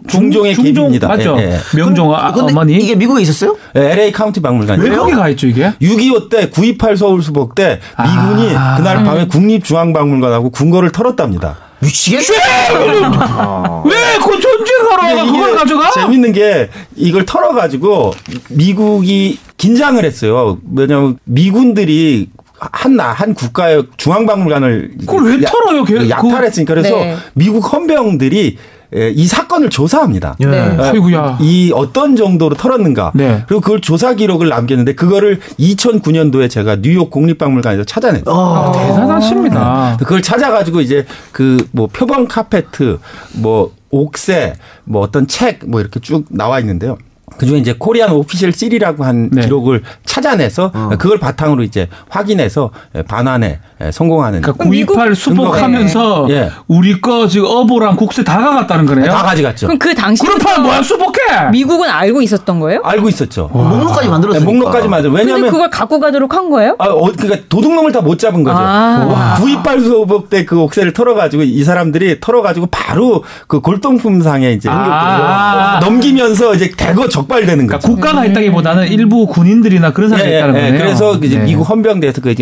중종의 계비입니다.
맞죠. 명종 어머니.
이게 미국에 있었어요?
LA 카운티 박물관.
왜 거기 가 있죠 이게?
6.25 때 9.28 서울수복 때 미군이 그날 밤에 국립중앙박물관하고 궁궐을 털었답니다.
미치겠어.
왜 그 전쟁하러 그걸 가져가?
재밌는 게 이걸 털어가지고 미국이 긴장을 했어요. 왜냐하면 미군들이 한 국가의 중앙박물관을
그걸 왜 털어요?
약탈했으니까 그래서 미국 헌병들이 이 사건을 조사합니다.
아이고야.
이 어떤 정도로 털었는가. 그리고 그걸 조사 기록을 남겼는데 그거를 2009년도에 제가 뉴욕 국립박물관에서 찾아냈어요.
대단하십니다.
그걸 찾아가지고 이제 그 뭐 표범 카페트, 뭐 옥새, 뭐 어떤 책 뭐 이렇게 쭉 나와 있는데요. 그중에 이제 코리안 오피셜 3라고 한 기록을 찾아내서 그걸 바탕으로 이제 확인해서 반환에 성공하는.
그러니까 9.28 수복하면서 우리 거 지금 어보랑 국세 다 가갔다는 거네요.
다 가져갔죠.
그럼 그 당시부터
그렇다면 뭐야 수복해?
미국은 알고 있었던 거예요?
알고 있었죠.
목록까지 만들었어요.
목록까지 만들어. 왜냐하면
근데 그걸 갖고 가도록 한 거예요?
그러니까 도둑놈을 다 못 잡은 거죠. 9.28 수복 때 그 옥새를 털어가지고 이 사람들이 털어가지고 바로 그 골동품상에 이제 넘기면서 이제 대거 적발되는 거죠.
그러니까 국가가 했다기보다는 일부 군인들이나 그런 사람이 했다는 거예요.
그래서 이제 미국 헌병대에서 그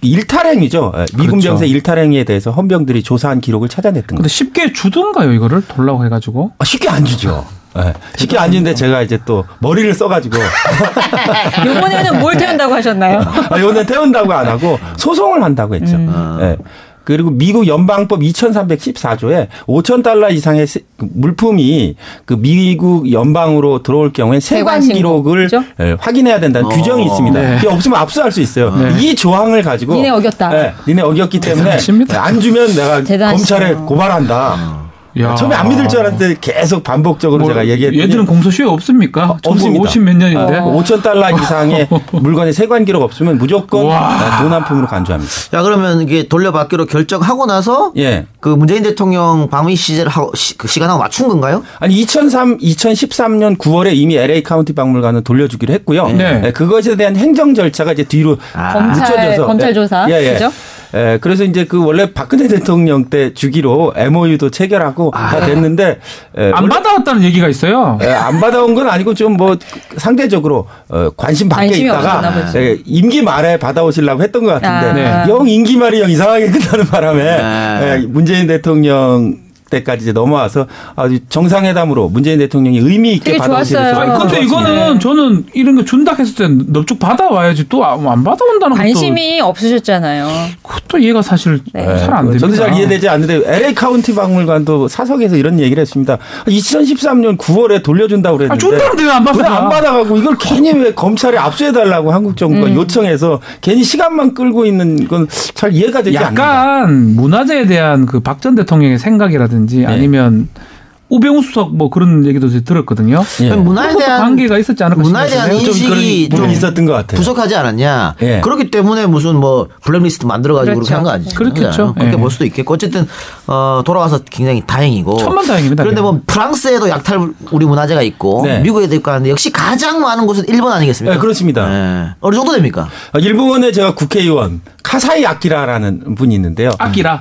일탈행위죠. 미군 병사 일탈행위에 대해서 헌병들이 조사한 기록을 찾아냈던 거죠.
근데 쉽게 주던가요 이거를 돌라고 해가지고?
쉽게 안 주죠. 쉽게 안 주는데 제가 이제 또 머리를 써가지고
이번에는 뭘 태운다고 하셨나요?
이번에 태운다고 안 하고 소송을 한다고 했죠. 그리고 미국 연방법 2314조에 $5,000 이상의 물품이 그 미국 연방으로 들어올 경우에 세관 기록을 그렇죠? 확인해야 된다는 규정이 있습니다. 이게 없으면 압수할 수 있어요. 이 조항을 가지고
니네 어겼다.
니네 어겼기 때문에 안 주면 내가 검찰에 고발한다. 처음에 안 믿을 줄 알았는데 계속 반복적으로 제가 얘기했더니
얘들은 공소시효 없습니까?
없습니다.
50 몇 년인데.
$5,000 이상의 물건의 세관 기록 없으면 무조건 돈 한 푼으로 간주합니다.
자, 그러면 이게 돌려받기로 결정하고 나서 그 문재인 대통령 방미 시제를 그 시간하고 맞춘 건가요?
아니 2013년 9월에 이미 LA 카운티 박물관은 돌려주기로 했고요. 그것에 대한 행정 절차가 이제 뒤로 늦춰져서
검찰 조사. 그죠?
그래서 이제 그 원래 박근혜 대통령 때 주기로 MOU도 체결하고 다 됐는데
안 받아왔다는 얘기가 있어요.
안 받아온 건 아니고 좀 뭐 상대적으로 관심 밖에 있다가 임기 말에 받아오시려고 했던 것 같은데 영 임기 말이 영 이상하게 끝나는 바람에 문재인 대통령 때까지 이제 넘어와서 아주 정상회담으로 문재인 대통령이 의미 있게 받아들였어요.
근데 이거는 저는 이런 거 준다 했을 때 넙죽 받아와야지 또 안 받아온다는 것도
관심이 없으셨잖아요.
그것도 이해가 사실 잘 안 됩니다.
저도 잘 이해되지 않는데 LA 카운티 박물관도 사석에서 이런 얘기를 했습니다. 2013년 9월에 돌려준다고 그랬는데
준다는데 왜 안 받아?
안 받아가고 이걸 괜히 왜 검찰에 압수해달라고 한국 정부가 요청해서 괜히 시간만 끌고 있는 건 잘 이해가 되지 않는다.
약간 문화재에 대한 그 박 전 대통령의 생각이라든지 아니면 우병우 수석 뭐 그런 얘기도 들었거든요.
문화에 대한
관계가 있었지 않을까 싶어요.
문화에 대한 인식이
좀 있었던 것 같아요.
부족하지 않았냐. 그렇기 때문에 무슨 뭐 블랙리스트 만들어가지고 그렇게 한 거 아니죠.
그렇겠죠.
그렇게 볼 수도 있겠고 어쨌든 돌아와서 굉장히 다행이고.
천만다행입니다.
그런데 뭐 프랑스에도 약탈 우리 문화재가 있고 미국에도 있고 하는데 역시 가장 많은 곳은 일본 아니겠습니까?
네, 그렇습니다.
어느 정도 됩니까?
일본에 제가 국회의원 카사이 아키라라는 분이 있는데요.
아키라.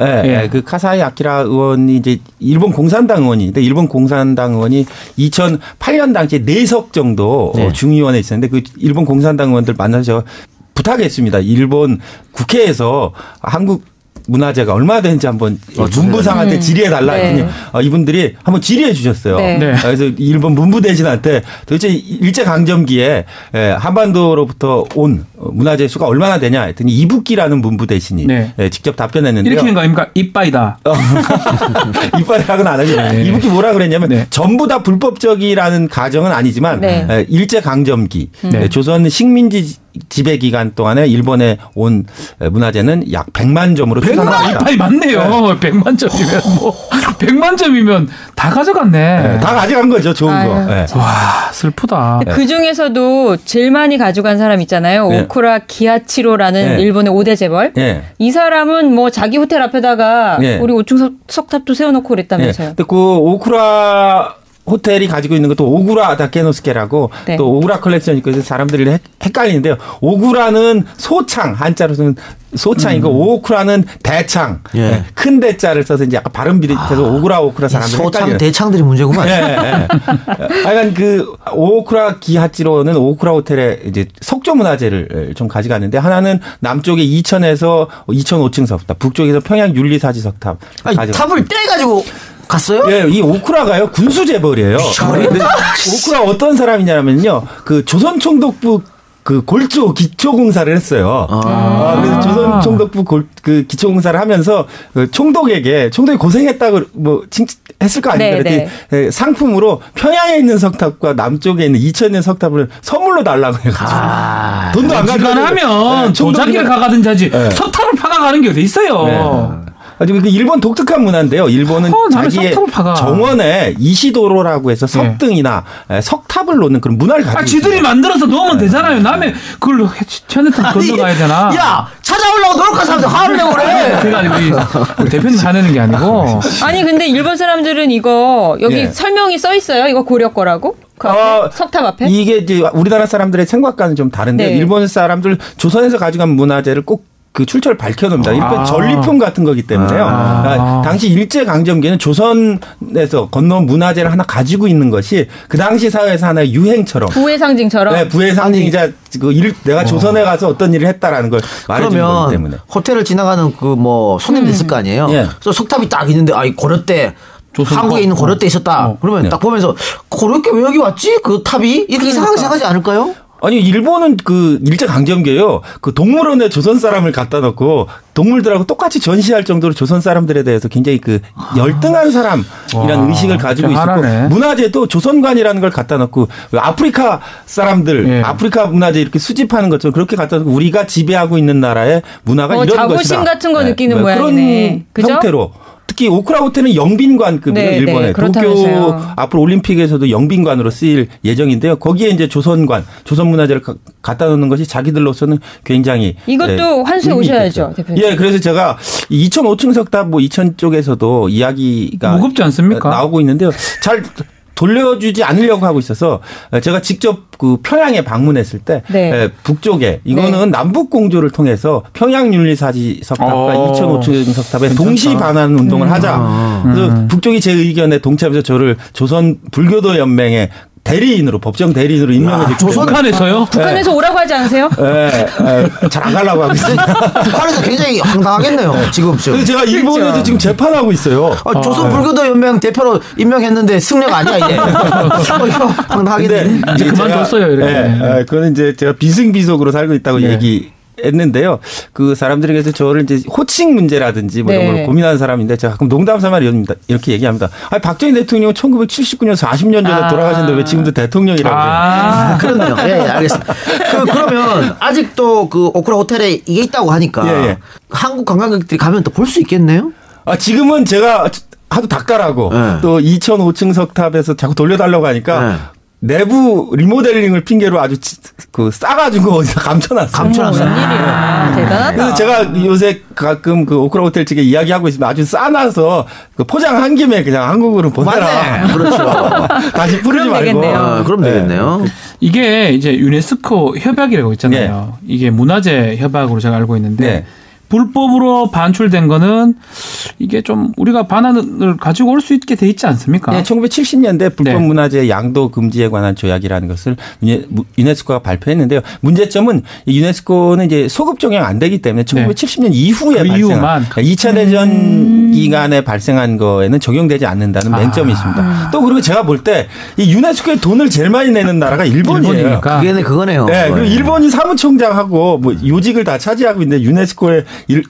그 카사이 아키라 의원이 이제 일본 공산당 의원인데 일본 공산당 의원이 2008년 당시에 4석 정도 중의원에 있었는데 그 일본 공산당 의원들 만나서 제가 부탁했습니다. 일본 국회에서 한국 문화재가 얼마나 되는지 한번 문부상한테 질의해달라 했더니 이분들이 한번 질의해 주셨어요. 그래서 일본 문부 대신한테 도대체 일제강점기에 한반도로부터 온 문화재 수가 얼마나 되냐 했더니 이북기라는 문부 대신이 직접 답변했는데요.
이렇게 된 거 아닙니까? 이빠이다.
이빠이라고는 안 하죠. 이북기 뭐라 그랬냐면 전부 다 불법적이라는 가정은 아니지만 일제강점기 조선 식민지 지배 기간 동안에 일본에 온 문화재는 약 100만 점으로
100만 이빠이 맞네요. 100만 점이면 뭐 100만 점이면 다 가져갔네.
다 가져간 거죠. 좋은 거.
와 슬프다.
그 중에서도 제일 많이 가져간 사람 있잖아요. 오쿠라 기아치로라는 일본의 5대 재벌. 이 사람은 뭐 자기 호텔 앞에다가 우리 5층 석탑도 세워놓고 그랬다면서요.
근데 그 오쿠라 호텔이 가지고 있는 것도 오구라 다케노스케라고 또 오구라 컬렉션이 있고 사람들이 헷갈리는데요. 오구라는 소창, 한자로서는 소창이고 오쿠라는 대창, 큰 대자를 써서 이제 약간 발음 비슷해서 오구라 사람들이
소창
헷갈려요.
대창들이 문제구만.
하여간 그 오쿠라 기하치로는 오쿠라 호텔에 이제 석조 문화재를 좀 가져갔는데 하나는 남쪽에 이천에서 2005층 석탑, 북쪽에서 평양 윤리사지 석탑.
아니, 탑을 떼가지고 갔어요?
이 오쿠라가요 군수 재벌이에요. 오쿠라 어떤 사람이냐면요, 그 조선 총독부 그 골조 기초공사를 했어요. 그래서 조선 총독부 그 기초공사를 하면서 그 총독이 고생했다고 뭐 했을 거 아닙니까? 상품으로 평양에 있는 석탑과 남쪽에 있는 이천에 있는 석탑을 선물로 달라고 해가지고 돈도 안 가지고
하면 도자기를 가가든지 하지 석탑을 파가가는 게 어디 있어요.
그 일본 독특한 문화인데요. 일본은 자기의 정원에 이시도로라고 해서 석등이나 석탑을 놓는 그런 문화를 가지고 있어요.
지들이 만들어서 놓으면 되잖아요. 남의 그걸 천에탄 건너가야 되나?
야, 찾아오려고 노력하면서 화를 내고 그래.
제가 우리 대표님 화내는 게 아니고.
아니 근데 일본 사람들은 이거 여기 설명이 써 있어요. 이거 고려 거라고? 그 앞에? 석탑 앞에?
이게 이제 우리나라 사람들의 생각과는 좀 다른데 일본 사람들 조선에서 가져간 문화재를 꼭 그 출처를 밝혀놓습니다. 일본 전리품 같은 거기 때문에요. 당시 일제강점기에는 조선에서 건너온 문화재를 하나 가지고 있는 것이 그 당시 사회에서 하나의 유행처럼.
부의 상징처럼?
네, 부의 상징이자 내가 조선에 가서 어떤 일을 했다라는 걸 말해주는 거기 때문에.
호텔을 지나가는 그 뭐 손님들 있을 거 아니에요. 그래서 석탑이 딱 있는데 고려 때 한국에 있는 고려 때 있었다. 그러면 딱 보면서 고려 때 왜 여기 왔지? 그 탑이? 이렇게 이상하게 생각하지 않을까요?
아니 일본은 그 일제강점기에요. 그 동물원에 조선 사람을 갖다 놓고 동물들하고 똑같이 전시할 정도로 조선 사람들에 대해서 굉장히 그 열등한 사람이라는 의식을 가지고 있었고 문화재도 조선관이라는 걸 갖다 놓고 아프리카 사람들 아프리카 문화재 이렇게 수집하는 것처럼 그렇게 갖다 놓고 우리가 지배하고 있는 나라의 문화가 이런 것이다.
자부심 같은 거 느끼는 모양이네.
그런 형태로. 특히 오쿠라 호텔은 영빈관급이에요. 일본에 도쿄 앞으로 올림픽에서도 영빈관으로 쓰일 예정인데요. 거기에 이제 조선 문화재를 갖다 놓는 것이 자기들로서는 굉장히
이것도 환수해 오셔야죠, 대표님.
그래서 제가 2005층 석탑 뭐 이천 쪽에서도 이야기가
무겁지 않습니까?
나오고 있는데요. 잘 돌려주지 않으려고 하고 있어서 제가 직접 그 평양에 방문했을 때 북쪽에 이거는 남북 공조를 통해서 평양 윤리사지 석탑과 2005층 석탑에 동시 반환 운동을 하자. 그래서 북쪽이 제 의견에 동참해서 저를 조선 불교도 연맹에 대리인으로 법정 대리인으로 임명해서
북한에서요?
북한에서 오라고 하지 않으세요?
네, 잘 안 가려고 하고 있습니다.
북한에서 굉장히 황당하겠네요. 지금.
그래서 제가 일본에서 그렇죠. 지금 재판하고 있어요.
조선 불교도 연맹 대표로 임명했는데 승려가 아니야 이제. 황당하겠네.
이제 그만뒀어요 이렇게.
네, 그거는 이제 제가 비승비속으로 살고 있다고 얘기했는데요. 그 사람들에게서 저를 이제 호칭 문제라든지 뭐 이런 걸 고민하는 사람인데 제가 가끔 농담 삼아 이렇게 얘기합니다. 아니, 박정희 대통령은 1979년 40년 전에 돌아가셨는데 왜 지금도 대통령이라고
그렇네요. 예, 알겠습니다. 그러면 아직도 그 오쿠라 호텔에 이게 있다고 하니까 한국 관광객들이 가면 또 볼 수 있겠네요?
지금은 제가 하도 닦아라고 또 2005층 석탑에서 자꾸 돌려달라고 하니까 내부 리모델링을 핑계로 아주 싸가지고 어디서 감춰놨어요.
감춰놨어요. 웬일이야. 대단하다.
그래서 제가 요새 가끔 그 오크라 호텔 측에 이야기하고 있으면 아주 싸놔서 그 포장한 김에 그냥 한국으로 보내라.
그렇죠.
다시 부르지 말고.
그럼 되겠네요.
이게 이제 유네스코 협약이라고 있잖아요. 이게 문화재 협약으로 제가 알고 있는데 불법으로 반출된 거는 이게 좀 우리가 반환을 가지고 올 수 있게 돼 있지 않습니까?
네, 1970년대 불법 문화재 양도 금지에 관한 조약이라는 것을 유네스코가 발표했는데요. 문제점은 유네스코는 이제 소급 적용 안 되기 때문에 1970년 이후에 발생한 2차 대전 기간에 발생한 거에는 적용되지 않는다는 맹점이 있습니다. 또 그리고 제가 볼 때 이 유네스코에 돈을 제일 많이 내는 나라가 일본이에요.
그거네요.
네, 그리고 일본이 사무총장하고 뭐 요직을 다 차지하고 있는데 유네스코에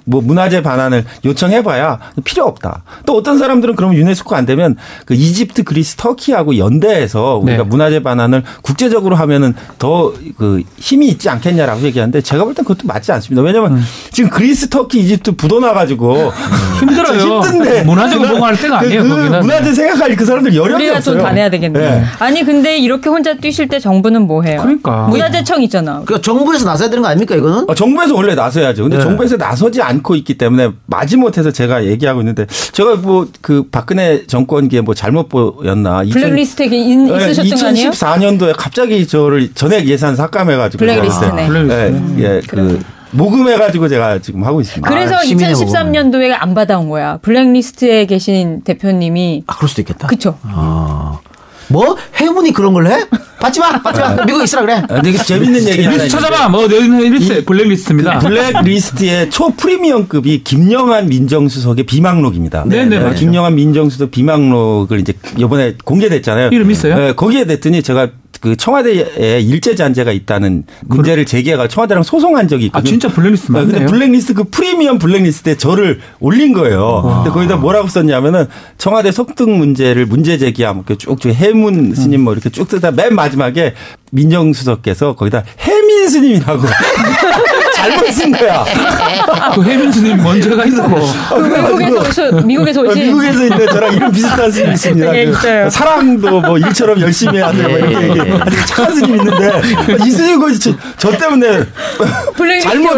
뭐 문화재 반환을 요청해봐야 필요 없다. 또 어떤 사람들은 그러면 유네스코 안 되면 그 이집트, 그리스, 터키하고 연대해서 우리가 문화재 반환을 국제적으로 하면은 더 그 힘이 있지 않겠냐라고 얘기하는데 제가 볼 땐 그것도 맞지 않습니다. 왜냐하면 지금 그리스, 터키, 이집트 부도 나가지고
힘들어요.
힘든데
문화재 공부할 때가 아니에요.
그 문화재 생각할 그 사람들 여력이
우리가
없어요.
돈 다 내야 되겠네. 아니 근데 이렇게 혼자 뛰실 때 정부는 뭐 해요?
그러니까
문화재청 있잖아.
그러니까 정부에서 나서야 되는 거 아닙니까 이거는?
정부에서 원래 나서야죠. 근데 정부에서 나서지 않고 있기 때문에 마지못해서 제가 얘기하고 있는데 제가 뭐 그 박근혜 정권기에 뭐 잘못 보였나?
블랙리스트에 있으셨던 거 아니에요?
2014년도에 갑자기 저를 전액 예산 삭감해가지고
블랙리스트네.
그 모금해가지고 제가 지금 하고 있습니다.
그래서 2013년도에 안 받아온 거야. 블랙리스트에 계신 대표님이.
그럴 수도 있겠다.
그렇죠.
뭐 해문이 그런 걸 해? 받지 마. 미국에 있으라 그래.
되게 재밌는 얘기 하나.
리스트 찾아봐. 뭐 리스트 블랙리스트입니다.
블랙리스트의 초프리미엄급이 김영한 민정수석의 비망록입니다.
네네.
김영한 민정수석 비망록을 이제 이번에 공개됐잖아요.
이름 있어요?
네, 거기에 됐더니 제가 그 청와대에 일제 잔재가 있다는 문제를 제기해가 청와대랑 소송한 적이 있거든요.
진짜 블랙리스트 맞네요.
근데 블랙리스트 그 프리미엄 블랙리스트에 저를 올린 거예요. 근데 거기다 뭐라고 썼냐면은 청와대 석등 문제를 문제 제기함 이렇게 쭉 해문 스님 뭐 이렇게 쭉 쓰다 맨 마지막에 민정수석께서 거기다 해민 스님이라고 잘못 쓴 거야.
그 해민 스님 먼저가 있다고.
미국에서 오신.
미국에서 있는데 저랑 이름 비슷한 스님 있습니다. 그 사랑도 뭐 일처럼 열심히 하세요. 뭐 이렇게 아주 착한 스님 있는데 이 스님 거기 저 때문에 잘못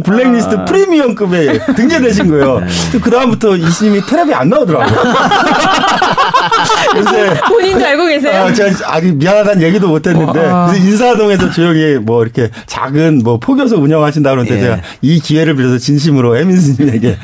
블랙리스트 프리미엄급에 등재되신 거예요. 그 다음부터 이 스님이 텔레비에 안 나오더라고요.
본인도 알고 계세요?
제가 아직 미안하다는 얘기도 못했는데 그래서 인사동에서 조용히 뭐 이렇게 작은 뭐 포교소 운영하신다 그러는데 제가 이 기회를 빌어서 진심으로 해민 스님에게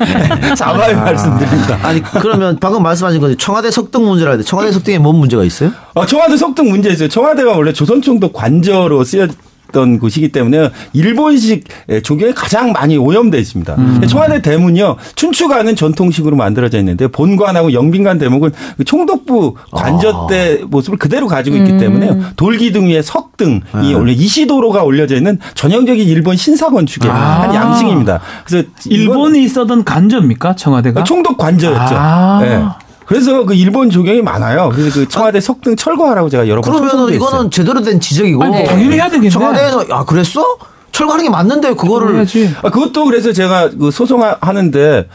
사과의 말씀드립니다.
아니 그러면 방금 말씀하신 건 청와대 석등 문제라 했는데 청와대 석등에 뭔 문제가 있어요?
청와대 석등 문제 있어요. 청와대가 원래 조선총독 관저로 쓰였던 곳이기 때문에 일본식 조경에 가장 많이 오염되어 있습니다. 청와대 대문이요. 춘추관은 전통식으로 만들어져 있는데 본관하고 영빈관 대목은 총독부 관저 때 모습을 그대로 가지고 있기 때문에 돌기둥 위에 석등이 원래 이시도로가 올려져 있는 전형적인 일본 신사 건축의 한 양식입니다. 그래서
일본이 쓰던 관저입니까? 청와대가?
총독 관저였죠. 네. 그래서 그 일본 조경이 많아요. 그래서 그 청와대 석등 철거하라고 제가 여러 번
그러면 이거는 제대로 된 지적이고.
아니, 당연히 해야 되겠네.
청와대에서 그랬어? 철거하는 게 맞는데 그거를.
그것도 그래서 제가 그 소송하는데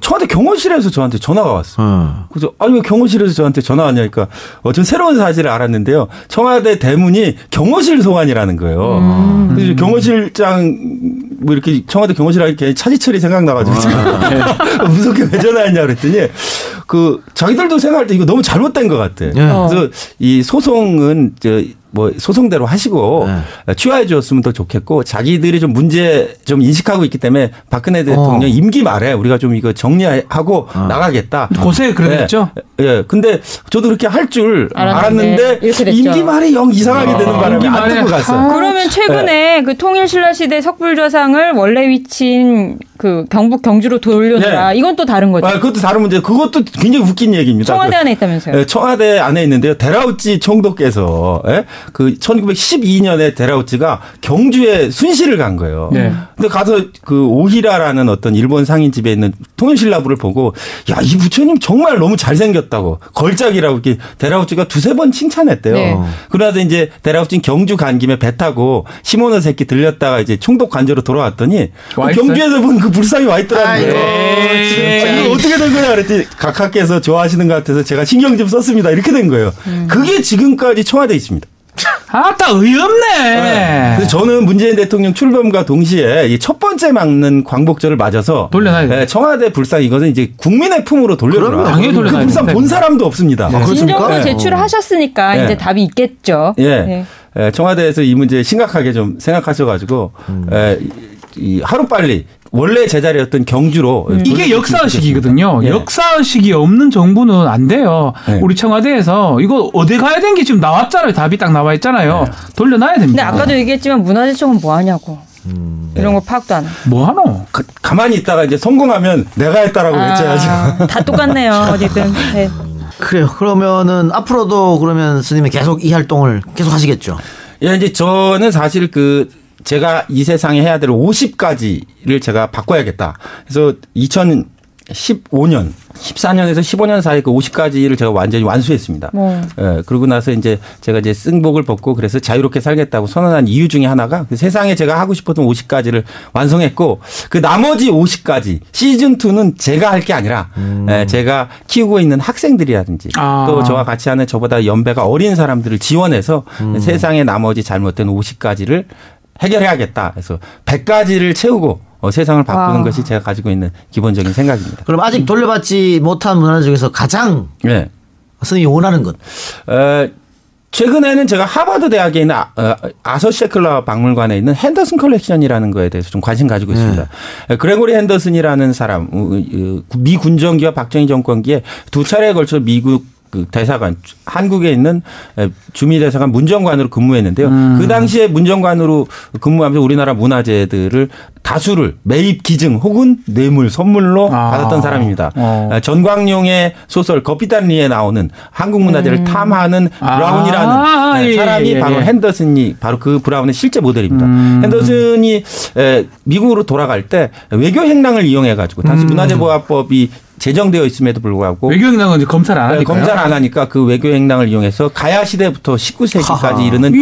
청와대 경호실에서 저한테 전화가 왔어요. 그래서 아니 왜 경호실에서 저한테 전화 왔냐니까 전 새로운 사실을 알았는데요. 청와대 대문이 경호실 소관이라는 거예요. 그래서 경호실장 뭐 이렇게 청와대 경호실 하니까 차지철이 생각나가지고 무섭게 왜 전화했냐 그랬더니 그 자기들도 생각할 때 이거 너무 잘못된 것 같아. 그래서 이 소송은 뭐 소송대로 하시고 취하해 주었으면 더 좋겠고 자기들이 좀 문제 좀 인식하고 있기 때문에 박근혜 대통령 임기 말에 우리가 좀 이거 정리하고 나가겠다.
고세 그러겠죠.
예. 근데 저도 그렇게 할 줄 알았는데 임기 말에 영 이상하게 되는 바람에 안 듣고 갔어요.
그러면 최근에 그 통일신라시대 석불좌상을 원래 위치인 그 경북 경주로 돌려놔라. 이건 또 다른 거죠.
그것도 다른 문제. 그것도 굉장히 웃긴 얘기입니다.
청와대 안에 있다면서요?
청와대 안에 있는데요. 데라우찌 총독께서 그 1912년에 데라우찌가 경주에 순시를 간 거예요. 근데 가서 그 오히라라는 어떤 일본 상인 집에 있는 통일신라부를 보고 야, 이 부처님 정말 너무 잘생겼다고 걸작이라고 이렇게 데라우찌가 두세 번 칭찬했대요. 그러다 이제 데라우찌는 경주 간 김에 배 타고 시모노세키 들렸다가 이제 총독 관저로 돌아왔더니 경주에서 본 그 불상이 와 있더라고요. 이거 어떻게 된 거냐 그랬더니 각하께서 좋아하시는 것 같아서 제가 신경 좀 썼습니다. 이렇게 된 거예요. 그게 지금까지 청와대에 있습니다.
아따 의없네.
그래서 저는 문재인 대통령 출범과 동시에 이 첫 번째 막는 광복절을 맞아서
돌려놔야 돼.
청와대 불상 이것은 이제 국민의 품으로 돌려줘라.
당연히 돌려놔야
그 불상 본 사람도 없습니다.
진정으로 제출을 하셨으니까 이제 답이 있겠죠.
청와대에서 이 문제 심각하게 좀 생각하셔가지고 이 하루빨리 원래 제자리였던 경주로
이게 역사의식이거든요. 역사의식이 없는 정부는 안 돼요. 우리 청와대에서 이거 어디 가야 되는 게 지금 나왔잖아요. 답이 딱 나와 있잖아요. 돌려놔야 됩니다.
근데 아까도 얘기했지만 문화재청은 뭐 하냐고. 이런 거 파악도 안 해.
뭐 하노?
가만히 있다가 이제 성공하면 내가 했다라고 외쳐야죠.
다 똑같네요. 어쨌든.
그래요. 그러면은 앞으로도 그러면 스님이 계속 이 활동을 계속 하시겠죠?
예, 이제 저는 사실 제가 이 세상에 해야 될 50가지를 제가 바꿔야겠다. 그래서 2015년, 14년에서 15년 사이 그 50가지를 제가 완전히 완수했습니다. 예, 그러고 나서 이제 제가 이제 승복을 벗고 그래서 자유롭게 살겠다고 선언한 이유 중에 하나가 그 세상에 제가 하고 싶었던 50가지를 완성했고 그 나머지 50가지 시즌2는 제가 할 게 아니라 제가 키우고 있는 학생들이라든지 또 저와 같이 하는 저보다 연배가 어린 사람들을 지원해서 세상에 나머지 잘못된 50가지를 해결해야겠다. 그래서 100가지를 채우고 세상을 바꾸는 것이 제가 가지고 있는 기본적인 생각입니다.
그럼 아직 돌려받지 못한 문화 중에서 가장 스님이 원하는 것?
최근에는 제가 하버드 대학에 있는 아서 셰클러 박물관에 있는 핸더슨 컬렉션이라는 거에 대해서 좀 관심 가지고 있습니다. 그레고리 핸더슨이라는 사람, 미 군정기와 박정희 정권기에 두 차례에 걸쳐 미국 그 대사관, 한국에 있는 주미대사관 문정관으로 근무했는데요. 그 당시에 문정관으로 근무하면서 우리나라 문화재들을 다수를 매입 기증 혹은 뇌물, 선물로 받았던 사람입니다. 전광용의 소설 거피단리에 나오는 한국 문화재를 탐하는 브라운이라는 사람이 바로 핸더슨이 바로 그 브라운의 실제 모델입니다. 핸더슨이 미국으로 돌아갈 때 외교 행랑을 이용해 가지고 당시 문화재보호법이 제정되어 있음에도 불구하고
외교행랑은 이제 검사를 안 하니까
검사를 안 하니까 그 외교행랑을 이용해서 가야 시대부터 19세기까지 이르는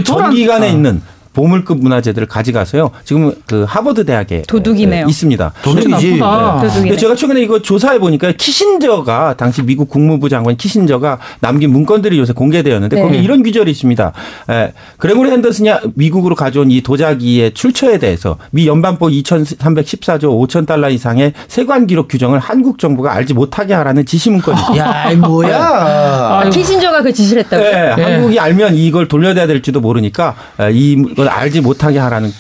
전기간에 있는 보물급 문화재들을 가져가서요. 지금 그 하버드 대학에
도둑이네요.
있습니다.
도둑이지.
도둑이네.
제가 최근에 이거 조사해 보니까 키신저가 당시 미국 국무부 장관 키신저가 남긴 문건들이 요새 공개되었는데 거기에 이런 규절이 있습니다. 그레고리 핸더슨이 미국으로 가져온 이 도자기의 출처에 대해서 미 연방법 2314조 5,000달러 이상의 세관 기록 규정을 한국 정부가 알지 못하게 하라는 지시 문건이 있습니다.
야, 뭐야?
키신저가 그 지시를 했다고.
한국이 알면 이걸 돌려야 될지도 모르니까 이걸 알지 못하게 하라는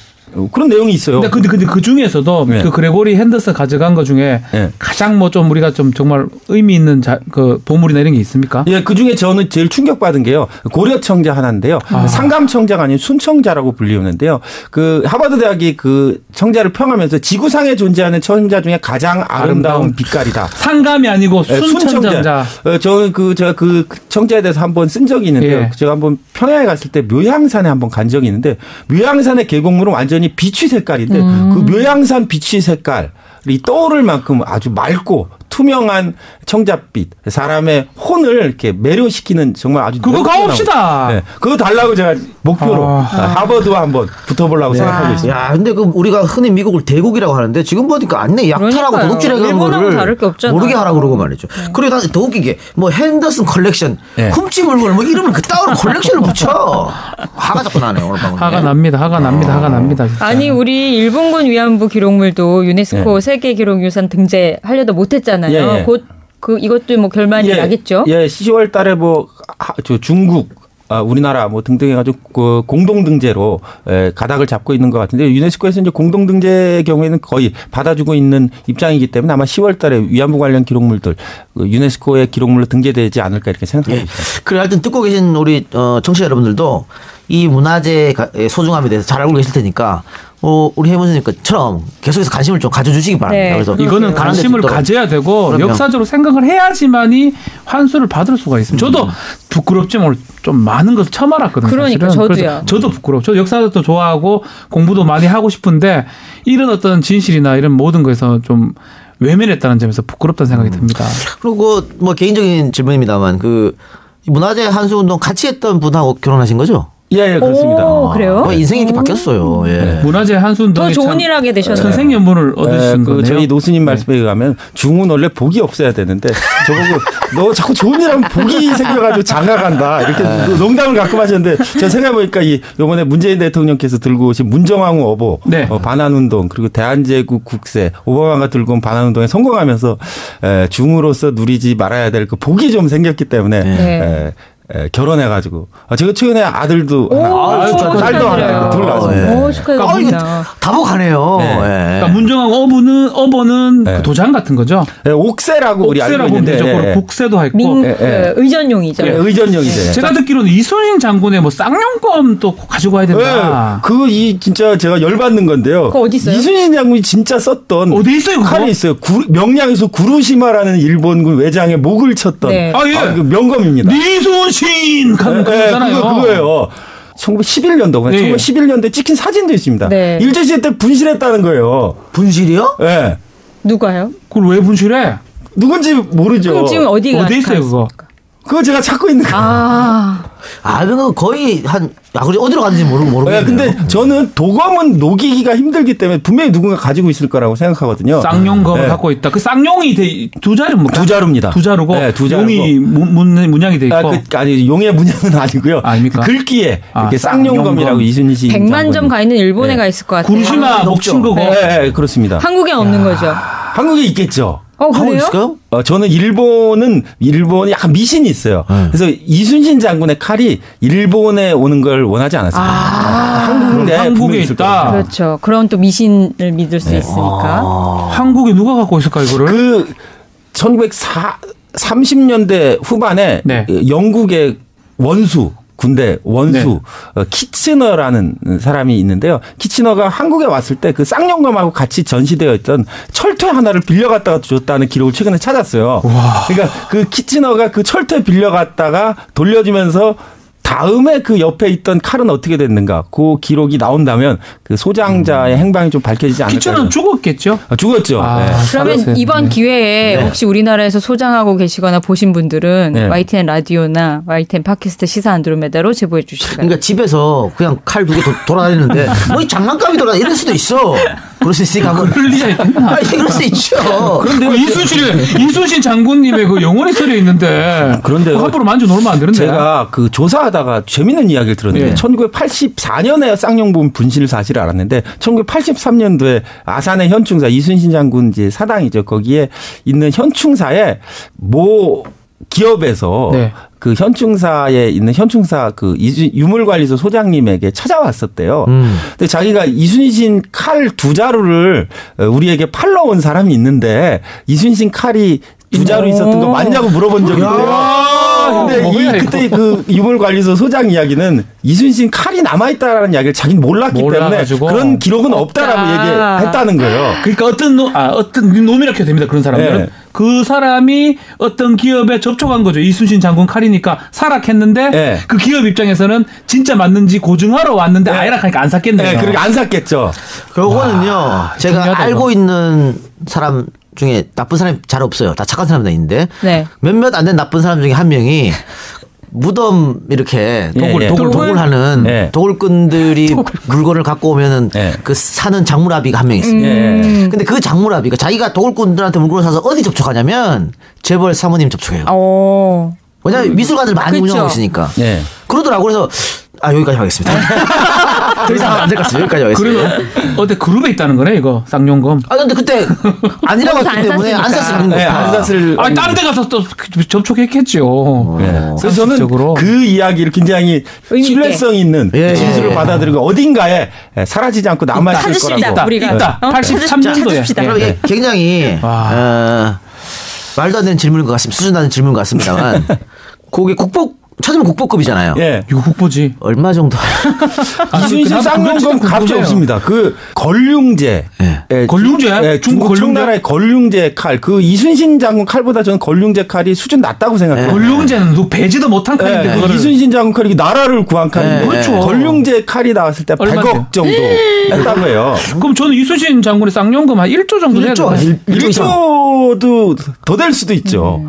그런 내용이 있어요.
근데 그 중에서도 그 그레고리 핸더슨 가져간 것 중에 가장 뭐 좀 우리가 좀 정말 의미 있는 그 보물이나 이런 게 있습니까?
예, 그 중에 저는 제일 충격받은 게요. 고려청자 하나인데요. 상감청자가 아닌 순청자라고 불리우는데요. 그 하버드 대학이 그 청자를 평하면서 지구상에 존재하는 청자 중에 가장 아름다운 빛깔이다.
상감이 아니고 순청자.
제가 그 청자에 대해서 한번 쓴 적이 있는데요. 제가 한번 평양에 갔을 때 묘향산에 한번 간 적이 있는데 묘향산의 계곡물은 완전히 비취 색깔인데 그 묘향산 비취 색깔이 떠오를 만큼 아주 맑고 투명한 청잣빛 사람의 혼을 이렇게 매료시키는 정말 아주
그거 가봅시다.
그거 달라고 제가 목표로 하버드와 한번 붙어보려고 생각하고 있습니다.
야, 근데 그 우리가 흔히 미국을 대국이라고 하는데 지금 보니까 아니네. 약탈하고 도둑질해간 거를 모르게 하라고 그러고 말이죠. 그리고 난 더 웃긴 게 뭐 핸더슨 컬렉션 훔친 물건을 뭐 이름을 그따위로 컬렉션을 붙여. 화가 자꾸 나네 오늘 방금.
화가 납니다. 진짜.
아니 우리 일본군 위안부 기록물도 유네스코 세계 기록유산 등재하려다 못했잖아요. 곧 이것도 뭐 결말이 나겠죠.
10월 달에 저 중국 우리나라 뭐 등등 해가지고 그 공동등재로 가닥을 잡고 있는 것 같은데 유네스코에서 이제 공동등재의 경우에는 거의 받아주고 있는 입장이기 때문에 아마 10월달에 위안부 관련 기록물들 유네스코의 기록물로 등재되지 않을까 이렇게 생각합니다.
그래 하여튼 듣고 계신 우리 청취자 여러분들도 이 문화재의 소중함에 대해서 잘 알고 계실 테니까 우리 혜문 선생님처럼 계속해서 관심을 좀 가져주시기 바랍니다.
네,
그래서
이거는 관심을 가져야 되고 그럼요. 역사적으로 생각을 해야지만이 환수를 받을 수가 있습니다. 저도 부끄럽지만 좀 많은 것을 처음 알았거든요.
그러니까 저도요.
저도 부끄러워. 저도 역사도 좋아하고 공부도 많이 하고 싶은데 이런 어떤 진실이나 이런 모든 거에서 좀 외면했다는 점에서 부끄럽다는 생각이 듭니다.
그리고 뭐 개인적인 질문입니다만 그 문화재 환수운동 같이 했던 분하고 결혼하신 거죠?
예, 그렇습니다.
오, 그래요?
인생이 이렇게 바뀌었어요. 예.
문화재 환수운동이
더 좋은 일 하게 되셨네요.
선생연분을 얻으신 거네요.
저희 노스님 말씀에 의하면 중은 원래 복이 없어야 되는데 저보고 너 자꾸 좋은 일 하면 복이 생겨가지고 장가간다 이렇게 농담을 가끔 하셨는데 제가 생각해보니까 이번에 문재인 대통령께서 들고 오신 문정왕후 어보 반환운동 그리고 대한제국 국세 오바마가 들고 온 반환운동에 성공하면서 중으로서 누리지 말아야 될 그 복이 좀 생겼기 때문에 결혼해가지고 제가 최근에 아들도 하나, 딸도 하나 둘 낳았습니다.
축하드립니다.
다복하네요.
네. 그러니까 문정왕 어버는 그 도장 같은 거죠.
옥새라고 우리 알고 있는데
국새도 했고
의전용이죠.
의전용이죠.
제가 듣기로는 이순신 장군의 뭐 쌍용검도 가지고 와야 된다.
그거 진짜 제가 열받는 건데요.
그거 어디 있어요?
이순신 장군이 진짜 썼던
어디 있어요?
칼이 있어요. 명량에서 구루시마라는 일본군 외장의 목을 쳤던 그 명검입니다.
이순신 그거잖아요.
그거예요. 1911년도,
네.
1911년도에 찍힌 사진도 있습니다.
네.
일제시대 때 분실했다는 거예요.
분실이요?
네.
누가요?
그걸 왜 분실해?
누군지 모르죠.
그럼 지금 어디
있어요, 그거?
그거 제가 찾고 있는 거예요.
그거 거의 어디로 갔는지 모르겠네요.
근데 저는 도검은 녹이기가 힘들기 때문에 분명히 누군가 가지고 있을 거라고 생각하거든요.
쌍용검을 갖고 있다. 그 쌍용이 두 자루입니까?
두 자루입니다.
두 자루고 용이 문양이 돼 있고.
아니 용의 문양은 아니고요.
아닙니까?
글귀에 이렇게 쌍용검이라고 이순신
100만 점 가 있는 일본에 가 있을 것 같아요.
구루시마 목친 거고.
네, 그렇습니다.
한국에 없는 거죠.
한국에 있겠죠.
그래요?
저는 일본이 약간 미신이 있어요. 그래서 이순신 장군의 칼이 일본에 오는 걸 원하지 않았습니다.
한국에 있다.
그렇죠. 그런 또 미신을 믿을 수 있으니까.
한국에 누가 갖고 있을까 이거를?
1930년대 후반에 영국의 군대 원수 키치너라는 사람이 있는데요. 키치너가 한국에 왔을 때 그 쌍용검하고 같이 전시되어 있던 철퇴 하나를 빌려갔다가 줬다는 기록을 최근에 찾았어요. 그러니까 그 키치너가 그 철퇴 빌려갔다가 돌려주면서 다음에 그 옆에 있던 칼은 어떻게 됐는가? 그 기록이 나온다면 그 소장자의 행방이 좀 밝혀지지 않을까?
키치너는 죽었겠죠?
죽었죠.
그러면 이번 기회에 혹시 우리나라에서 소장하고 계시거나 보신 분들은 YTN 라디오나 YTN 팟캐스트 시사 안드로메다로 제보해 주시기 바랍니다.
그러니까 집에서 그냥 칼 2개 돌아다니는데 뭐 장난감이 이럴 수도 있어. 그럴 수 있으니까
그럴 리가 있나?
그럴 수 있죠.
그런데 이순신 장군님의 그 영혼이 서려 있는데 그런데 함부로 만져 놓으면 안 되는데.
제가 그 조사하다가 재밌는 이야기를 들었는데 1984년에 쌍용검 분실 사실을 알았는데 1983년도에 아산의 현충사 이순신 장군 이제 사당이죠. 거기에 있는 현충사에 기업에서 그 현충사에 있는 현충사 그 유물관리소 소장님에게 찾아왔었대요. 근데 자기가 이순신 칼 2자루를 우리에게 팔러 온 사람이 있는데 이순신 칼이 2자루 있었던 거 맞냐고 물어본 적이 있대요. 근데 그때 그 유물관리소 소장 이야기는 이순신 칼이 남아있다라는 이야기를 자기는 몰랐기 때문에 그런 기록은 없다라고 얘기했다는 거예요.
그러니까 어떤 놈이라고 해야 됩니다. 그런 사람들은. 그 사람이 어떤 기업에 접촉한 거죠. 이순신 장군 칼이니까 사락했는데 그 기업 입장에서는 진짜 맞는지 고증하러 왔는데 아니라 하니까 안 샀겠네요.
그러니까 안 샀겠죠.
그거는요. 제가 알고 있는 사람 중에 나쁜 사람이 잘 없어요. 다 착한 사람들 있는데 몇몇 안 된 나쁜 사람 중에 한 명이 무덤 이렇게 도굴하는 도굴꾼들이 물건을 갖고 오면은 그 사는 장물아비가 한 명 있습니다. 근데 그 장물아비가 자기가 도굴꾼들한테 물건을 사서 어디 접촉하냐면 재벌 사모님 접촉해요. 왜냐하면 미술관들 많이 운영하고 있으니까.
네.
그러더라고. 그래서 여기까지 하겠습니다. 더 이상 안 될 것 같습니다. 여기까지 하겠습니다.
그리고 어때 그룹에 있다는 거네 이거 쌍용금.
근데 그때 아니라고 했기 때문에 안 샀으면
네, 안 샀을.
딴 데 가서 또 접촉했겠죠.
네. 그래서 저는 그 이야기를 굉장히 신뢰성 있는 진술을 받아들이고 어딘가에 사라지지 않고 남아있을 거라고.
우리가
있다. 83년도에.
굉장히 말도 안 되는 질문인 것 같습니다. 수준 낮은 질문 같습니다만 그게 찾으면 국보급이잖아요.
예.
이거 국보지.
얼마 정도?
이순신 쌍용금 값이 없습니다. 그 걸륭제.
예. 걸륭제?
예, 중국 청나라의 걸륭제 칼. 그 이순신 장군 칼보다 저는 걸륭제 칼이 수준 낮다고 생각해요.
걸륭제는 누구 배지도 못한 칼인데.
이순신 장군 칼이 나라를 구한 칼인데.
그렇죠.
걸륭제 칼이 나왔을 때 100억 정도 했다고 해요.
그럼 저는 이순신 장군의 쌍용금 한 1조 정도 해야 돼요.
1조도 더 될 수도 있죠.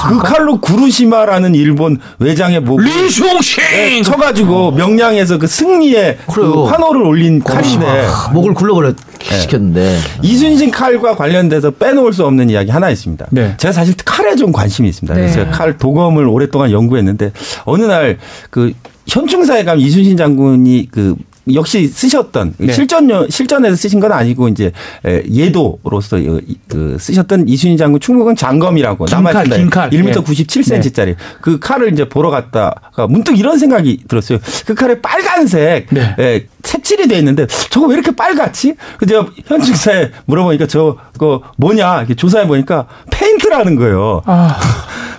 그 칼로 구루시마라는 일본 외장의
리숑싱
쳐가지고 명량에서 그 승리의 그 환호를 올린 칼인데
목을 굴러버려 시켰는데
이순신 칼과 관련돼서 빼놓을 수 없는 이야기 하나 있습니다.
네.
제가 사실 칼에 좀 관심이 있습니다. 그래서 제가 칼 도검을 오랫동안 연구했는데 어느 날 그 현충사에 가면 이순신 장군이 그 역시 쓰셨던 실전에서 쓰신 건 아니고 이제 예도로서 그 쓰셨던 이순신 장군 충무공 장검이라고 남아있습니다.
긴 칼.
1m 97cm짜리 그 칼을 이제 보러 갔다가 문득 이런 생각이 들었어요. 그 칼에 빨간색 색칠이 돼 있는데 저거 왜 이렇게 빨갛지? 그래서 제가 현충사에 물어보니까 저거 뭐냐 이렇게 조사해 보니까 페인트라는 거예요.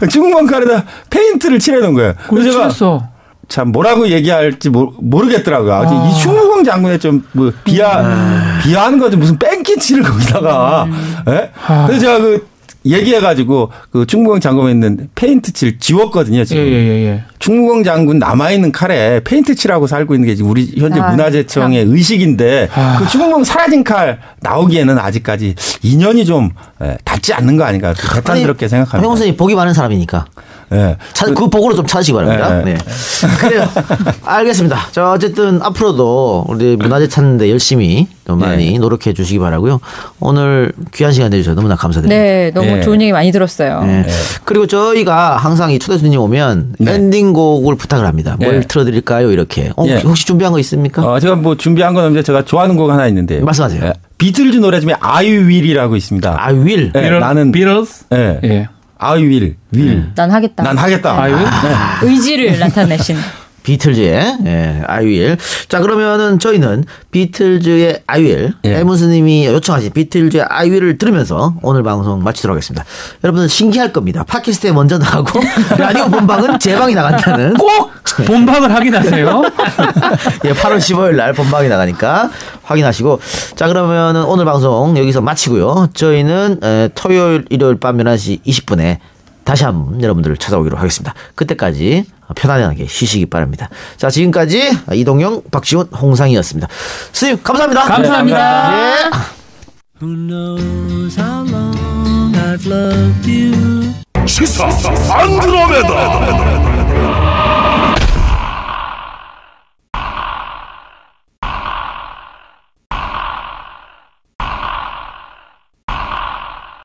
충무공 칼에다 페인트를 칠해놓은 거예요. 그래서 제가 참 뭐라고 얘기할지 모르겠더라고요. 이 충무공 장군의 좀 뭐 비하하는 거지 무슨 뺑기치를 거기다가. 그래서 제가 그 얘기해가지고 그 충무공 장군에 있는 페인트칠 지웠거든요. 지금. 충무공 장군 남아있는 칼에 페인트칠하고 살고 있는 게 지금 우리 현재 문화재청의 의식인데 그 충무공 사라진 칼 나오기에는 아직까지 인연이 좀 닿지 않는 거 아닌가 대탄스럽게 생각합니다.
형 선생님 복이 많은 사람이니까. 네. 그 복으로 좀 찾으시기 바랍니다. 네. 그래요. 알겠습니다. 자, 어쨌든 앞으로도 우리 문화재 찾는데 열심히 좀 많이 노력해 주시기 바라고요. 오늘 귀한 시간 내주셔서 너무나 감사드립니다.
네, 너무 좋은 얘기 많이 들었어요.
그리고 저희가 항상 이 초대 손님 오면 엔딩곡을 부탁을 합니다. 뭘 틀어드릴까요? 이렇게. 혹시 준비한 거 있습니까?
제가 뭐 준비한 건 없는데 제가 좋아하는 곡 하나 있는데.
말씀하세요.
비틀즈 노래 중에 I Will이라고 있습니다.
I Will?
나는
비틀즈?
I will.
난 하겠다.
난 하겠다.
I will?
의지를 나타내신.
비틀즈의 I Will. 자, 그러면은 저희는 비틀즈의 I Will, 해문스님이 요청하신 비틀즈의 I Will을 들으면서 오늘 방송 마치도록 하겠습니다. 여러분들 신기할 겁니다. 팟캐스트에 먼저 나가고 라디오 본방은 제 방이 나간다는.
꼭 본방을 확인하세요.
8월 15일 날 본방이 나가니까 확인하시고. 자, 그러면은 오늘 방송 여기서 마치고요. 저희는 토요일, 일요일 밤 11시 20분에 다시 한번 여러분들을 찾아오기로 하겠습니다. 그때까지 편안하게 쉬시기 바랍니다. 자, 지금까지 이동영, 박지훈, 홍상이었습니다. 선생님 감사합니다.
감사합니다.
시사 안드로메다.